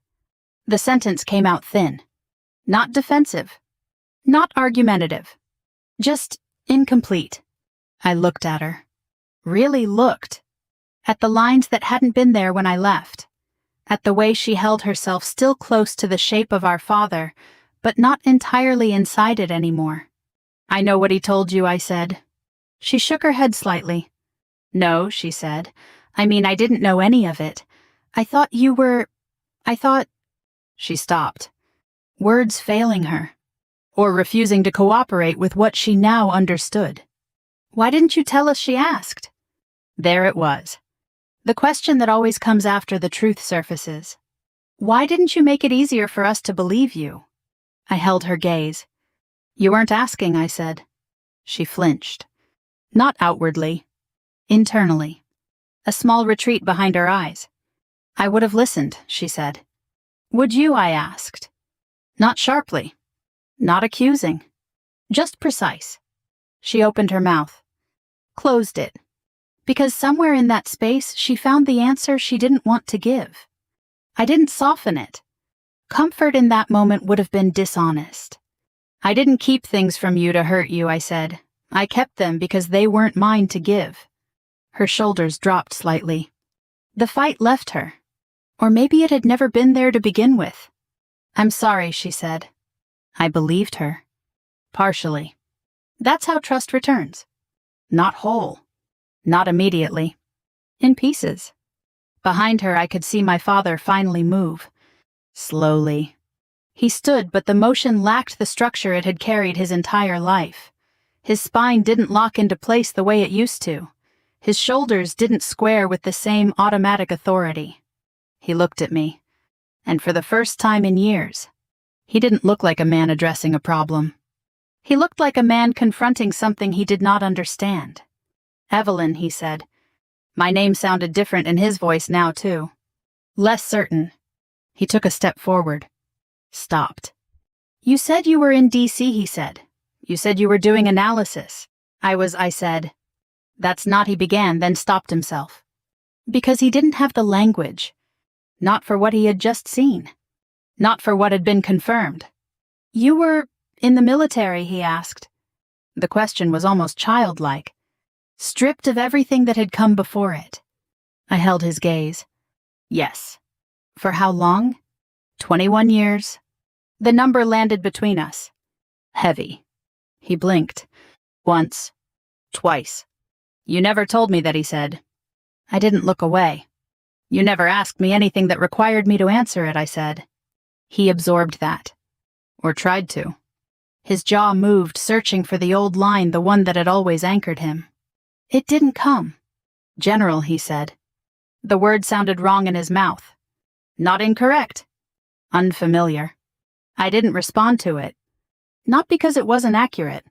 [SPEAKER 1] The sentence came out thin. Not defensive. Not argumentative. Just incomplete. I looked at her. Really looked. At the lines that hadn't been there when I left. At the way she held herself still close to the shape of our father, but not entirely inside it anymore. I know what he told you, I said. She shook her head slightly. No, she said. I mean, I didn't know any of it. I thought you were... She stopped. Words failing her. Or refusing to cooperate with what she now understood. Why didn't you tell us, she asked. There it was. The question that always comes after the truth surfaces. Why didn't you make it easier for us to believe you? I held her gaze. You weren't asking, I said. She flinched. Not outwardly. Internally. A small retreat behind her eyes. I would have listened, she said. Would you, I asked. Not sharply. Not accusing. Just precise. She opened her mouth. Closed it. Because somewhere in that space she found the answer she didn't want to give. I didn't soften it. Comfort in that moment would have been dishonest. I didn't keep things from you to hurt you, I said. I kept them because they weren't mine to give. Her shoulders dropped slightly. The fight left her. Or maybe it had never been there to begin with. I'm sorry, she said. I believed her. Partially. That's how trust returns. Not whole. Not immediately. In pieces. Behind her I could see my father finally move. Slowly. He stood, but the motion lacked the structure it had carried his entire life. His spine didn't lock into place the way it used to. His shoulders didn't square with the same automatic authority. He looked at me, and for the first time in years, he didn't look like a man addressing a problem. He looked like a man confronting something he did not understand. "Evelyn," he said. My name sounded different in his voice now, too. Less certain. He took a step forward. Stopped. "You said you were in D.C., he said. You said you were doing analysis. I said. That's not, he began, then stopped himself. Because he didn't have the language. Not for what he had just seen. Not for what had been confirmed. "You were in the military?" he asked. The question was almost childlike, stripped of everything that had come before it. I held his gaze. "Yes." "For how long?" 21 years. The number landed between us. "Heavy." He blinked. "Once. Twice." "You never told me that," he said. I didn't look away. "You never asked me anything that required me to answer it," I said. He absorbed that. Or tried to. His jaw moved, searching for the old line, the one that had always anchored him. "It didn't come." "General," he said. The word sounded wrong in his mouth. Not incorrect. Unfamiliar. I didn't respond to it. Not because it wasn't accurate.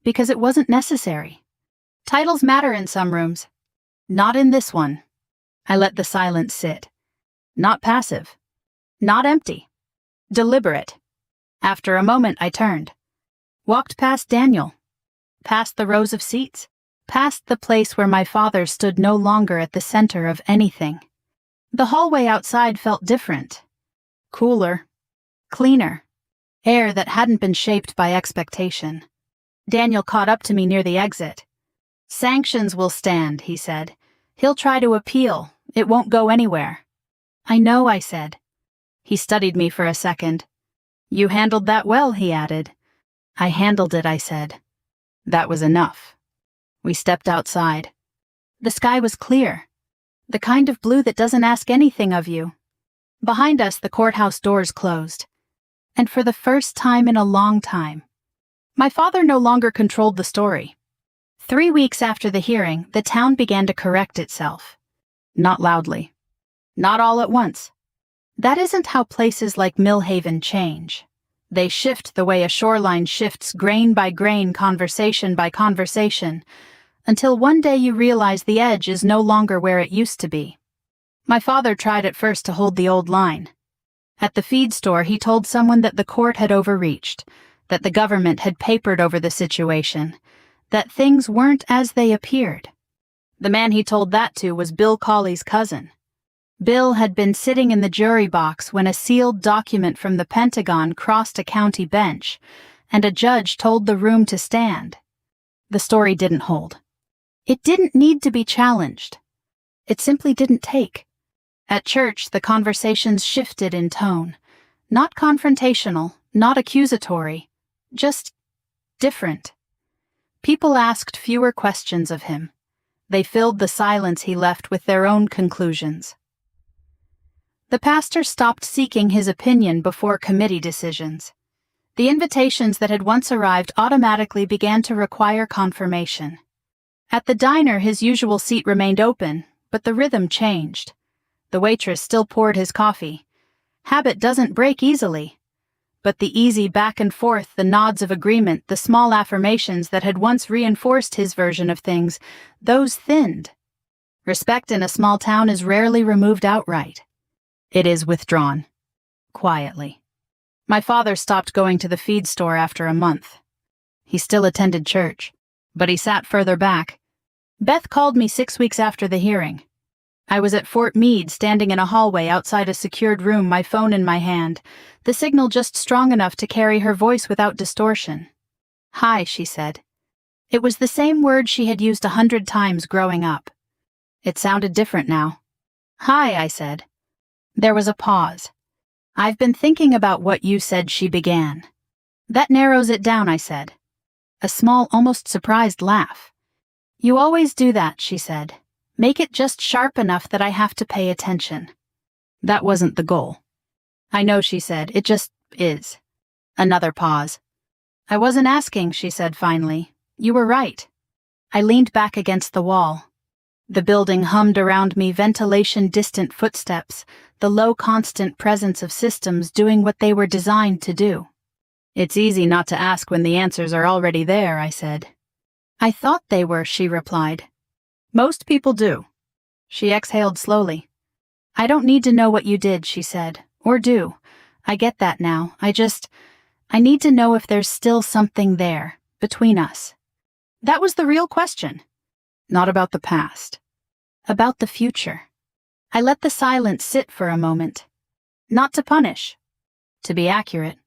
[SPEAKER 1] Because it wasn't necessary. Titles matter in some rooms. Not in this one. I let the silence sit. Not passive. Not empty. Deliberate. After a moment, I turned. Walked past Daniel. Past the rows of seats. Past the place where my father stood no longer at the center of anything. The hallway outside felt different. Cooler. Cleaner. Air that hadn't been shaped by expectation. Daniel caught up to me near the exit. "Sanctions will stand," he said. "He'll try to appeal. It won't go anywhere." "I know," I said. He studied me for a second. "You handled that well," he added. "I handled it," I said. That was enough. We stepped outside. The sky was clear. The kind of blue that doesn't ask anything of you. Behind us, the courthouse doors closed. And for the first time in a long time, my father no longer controlled the story. 3 weeks after the hearing, the town began to correct itself. Not loudly. Not all at once. That isn't how places like Millhaven change. They shift the way a shoreline shifts, grain by grain, conversation by conversation, until one day you realize the edge is no longer where it used to be. My father tried at first to hold the old line. At the feed store, he told someone that the court had overreached, that the government had papered over the situation, that things weren't as they appeared. The man he told that to was Bill Cawley's cousin. Bill had been sitting in the jury box when a sealed document from the Pentagon crossed a county bench, and a judge told the room to stand. The story didn't hold. It didn't need to be challenged. It simply didn't take. At church, the conversations shifted in tone. Not confrontational, not accusatory, just different. People asked fewer questions of him. They filled the silence he left with their own conclusions. The pastor stopped seeking his opinion before committee decisions. The invitations that had once arrived automatically began to require confirmation. At the diner, his usual seat remained open, but the rhythm changed. The waitress still poured his coffee. Habit doesn't break easily. But the easy back and forth, the nods of agreement, the small affirmations that had once reinforced his version of things, those thinned. Respect in a small town is rarely removed outright. It is withdrawn. Quietly. My father stopped going to the feed store after a month. He still attended church, but he sat further back. Beth called me 6 weeks after the hearing. I was at Fort Meade, standing in a hallway outside a secured room, my phone in my hand, the signal just strong enough to carry her voice without distortion. "Hi," she said. It was the same word she had used 100 times growing up. It sounded different now. "Hi," I said. There was a pause. "I've been thinking about what you said," she began. "That narrows it down," I said. A small, almost surprised laugh. "You always do that," she said. "Make it just sharp enough that I have to pay attention." That wasn't the goal. "I know," she said. "It just is." Another pause. "I wasn't asking," she said finally. "You were right." I leaned back against the wall. The building hummed around me, ventilation, distant footsteps, the low constant presence of systems doing what they were designed to do. It's easy not to ask when the answers are already there, I said. I thought they were, she replied. Most people do. She exhaled slowly. I don't need to know what you did, she said, or do. I get that now. I need to know if there's still something there, between us. That was the real question. Not about the past. About the future. I let the silence sit for a moment. Not to punish. To be accurate.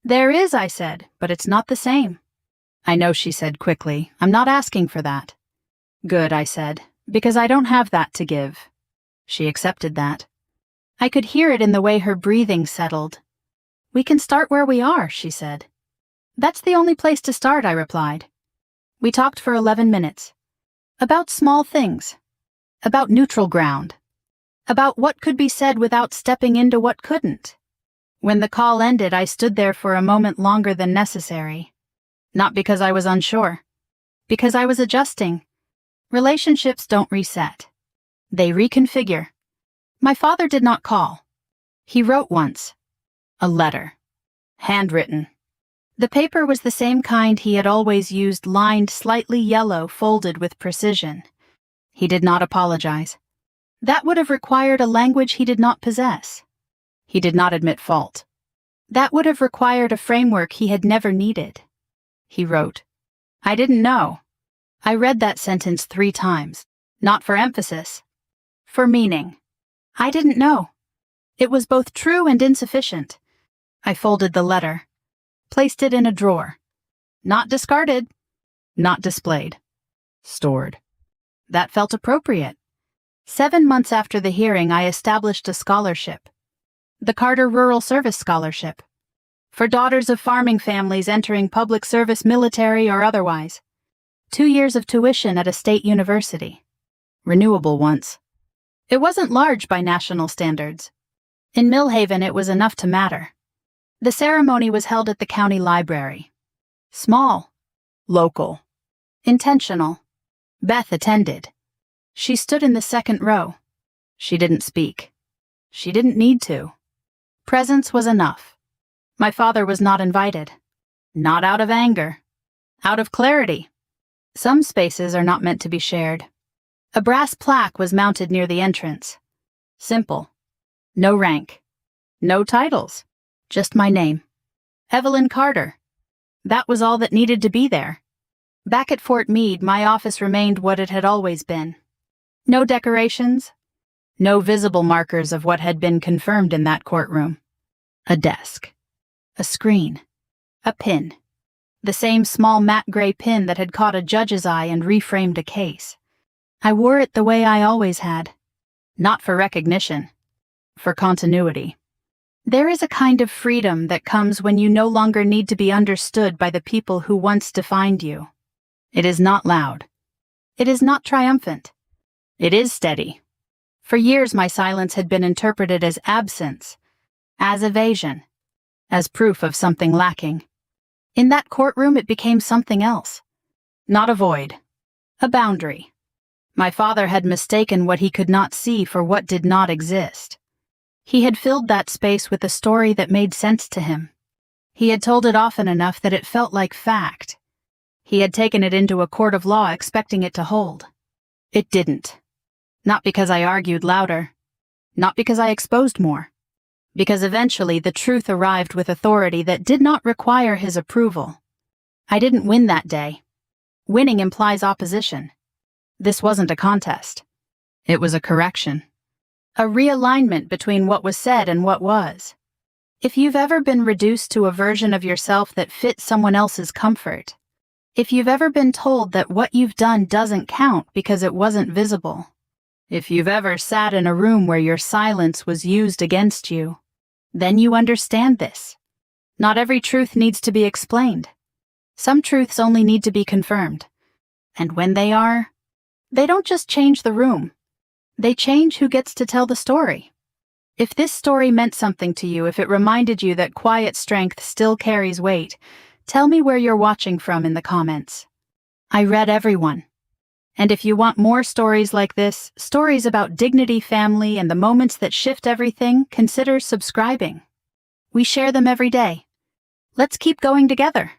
[SPEAKER 1] There is, I said, but it's not the same. I know, she said quickly. I'm not asking for that. Good, I said, because I don't have that to give. She accepted that. I could hear it in the way her breathing settled. We can start where we are, she said. That's the only place to start, I replied. We talked for 11 minutes. About small things. About neutral ground. About what could be said without stepping into what couldn't. When the call ended, I stood there for a moment longer than necessary. Not because I was unsure. Because I was adjusting. Relationships don't reset. They reconfigure. My father did not call. He wrote once. A letter. Handwritten. The paper was the same kind he had always used, lined slightly yellow, folded with precision. He did not apologize. That would have required a language he did not possess. He did not admit fault. That would have required a framework he had never needed. He wrote, I didn't know. I read that sentence 3 times, not for emphasis, for meaning. I didn't know. It was both true and insufficient. I folded the letter, placed it in a drawer. Not discarded, not displayed. Stored. That felt appropriate. 7 months after the hearing, I established a scholarship. The Carter Rural Service Scholarship. For daughters of farming families entering public service, military or otherwise. 2 years of tuition at a state university. Renewable once. It wasn't large by national standards. In Millhaven, it was enough to matter. The ceremony was held at the county library. Small. Local. Intentional. Beth attended. She stood in the second row. She didn't speak. She didn't need to. Presence was enough. My father was not invited. Not out of anger. Out of clarity. Some spaces are not meant to be shared. A brass plaque was mounted near the entrance. Simple. No rank. No titles. Just my name. Evelyn Carter. That was all that needed to be there. Back at Fort Meade, my office remained what it had always been. No decorations. No visible markers of what had been confirmed in that courtroom. A desk. A screen. A pin. The same small matte gray pin that had caught a judge's eye and reframed a case. I wore it the way I always had. Not for recognition. For continuity. There is a kind of freedom that comes when you no longer need to be understood by the people who once defined you. It is not loud. It is not triumphant. It is steady. For years my silence had been interpreted as absence, as evasion, as proof of something lacking. In that courtroom it became something else. Not a void. A boundary. My father had mistaken what he could not see for what did not exist. He had filled that space with a story that made sense to him. He had told it often enough that it felt like fact. He had taken it into a court of law expecting it to hold. It didn't. Not because I argued louder. Not because I exposed more. Because eventually the truth arrived with authority that did not require his approval. I didn't win that day. Winning implies opposition. This wasn't a contest. It was a correction. A realignment between what was said and what was. If you've ever been reduced to a version of yourself that fits someone else's comfort, if you've ever been told that what you've done doesn't count because it wasn't visible, if you've ever sat in a room where your silence was used against you, then you understand this. Not every truth needs to be explained. Some truths only need to be confirmed. And when they are, they don't just change the room. They change who gets to tell the story. If this story meant something to you, if it reminded you that quiet strength still carries weight, tell me where you're watching from in the comments. I read everyone. And if you want more stories like this, stories about dignity, family, and the moments that shift everything, consider subscribing. We share them every day. Let's keep going together.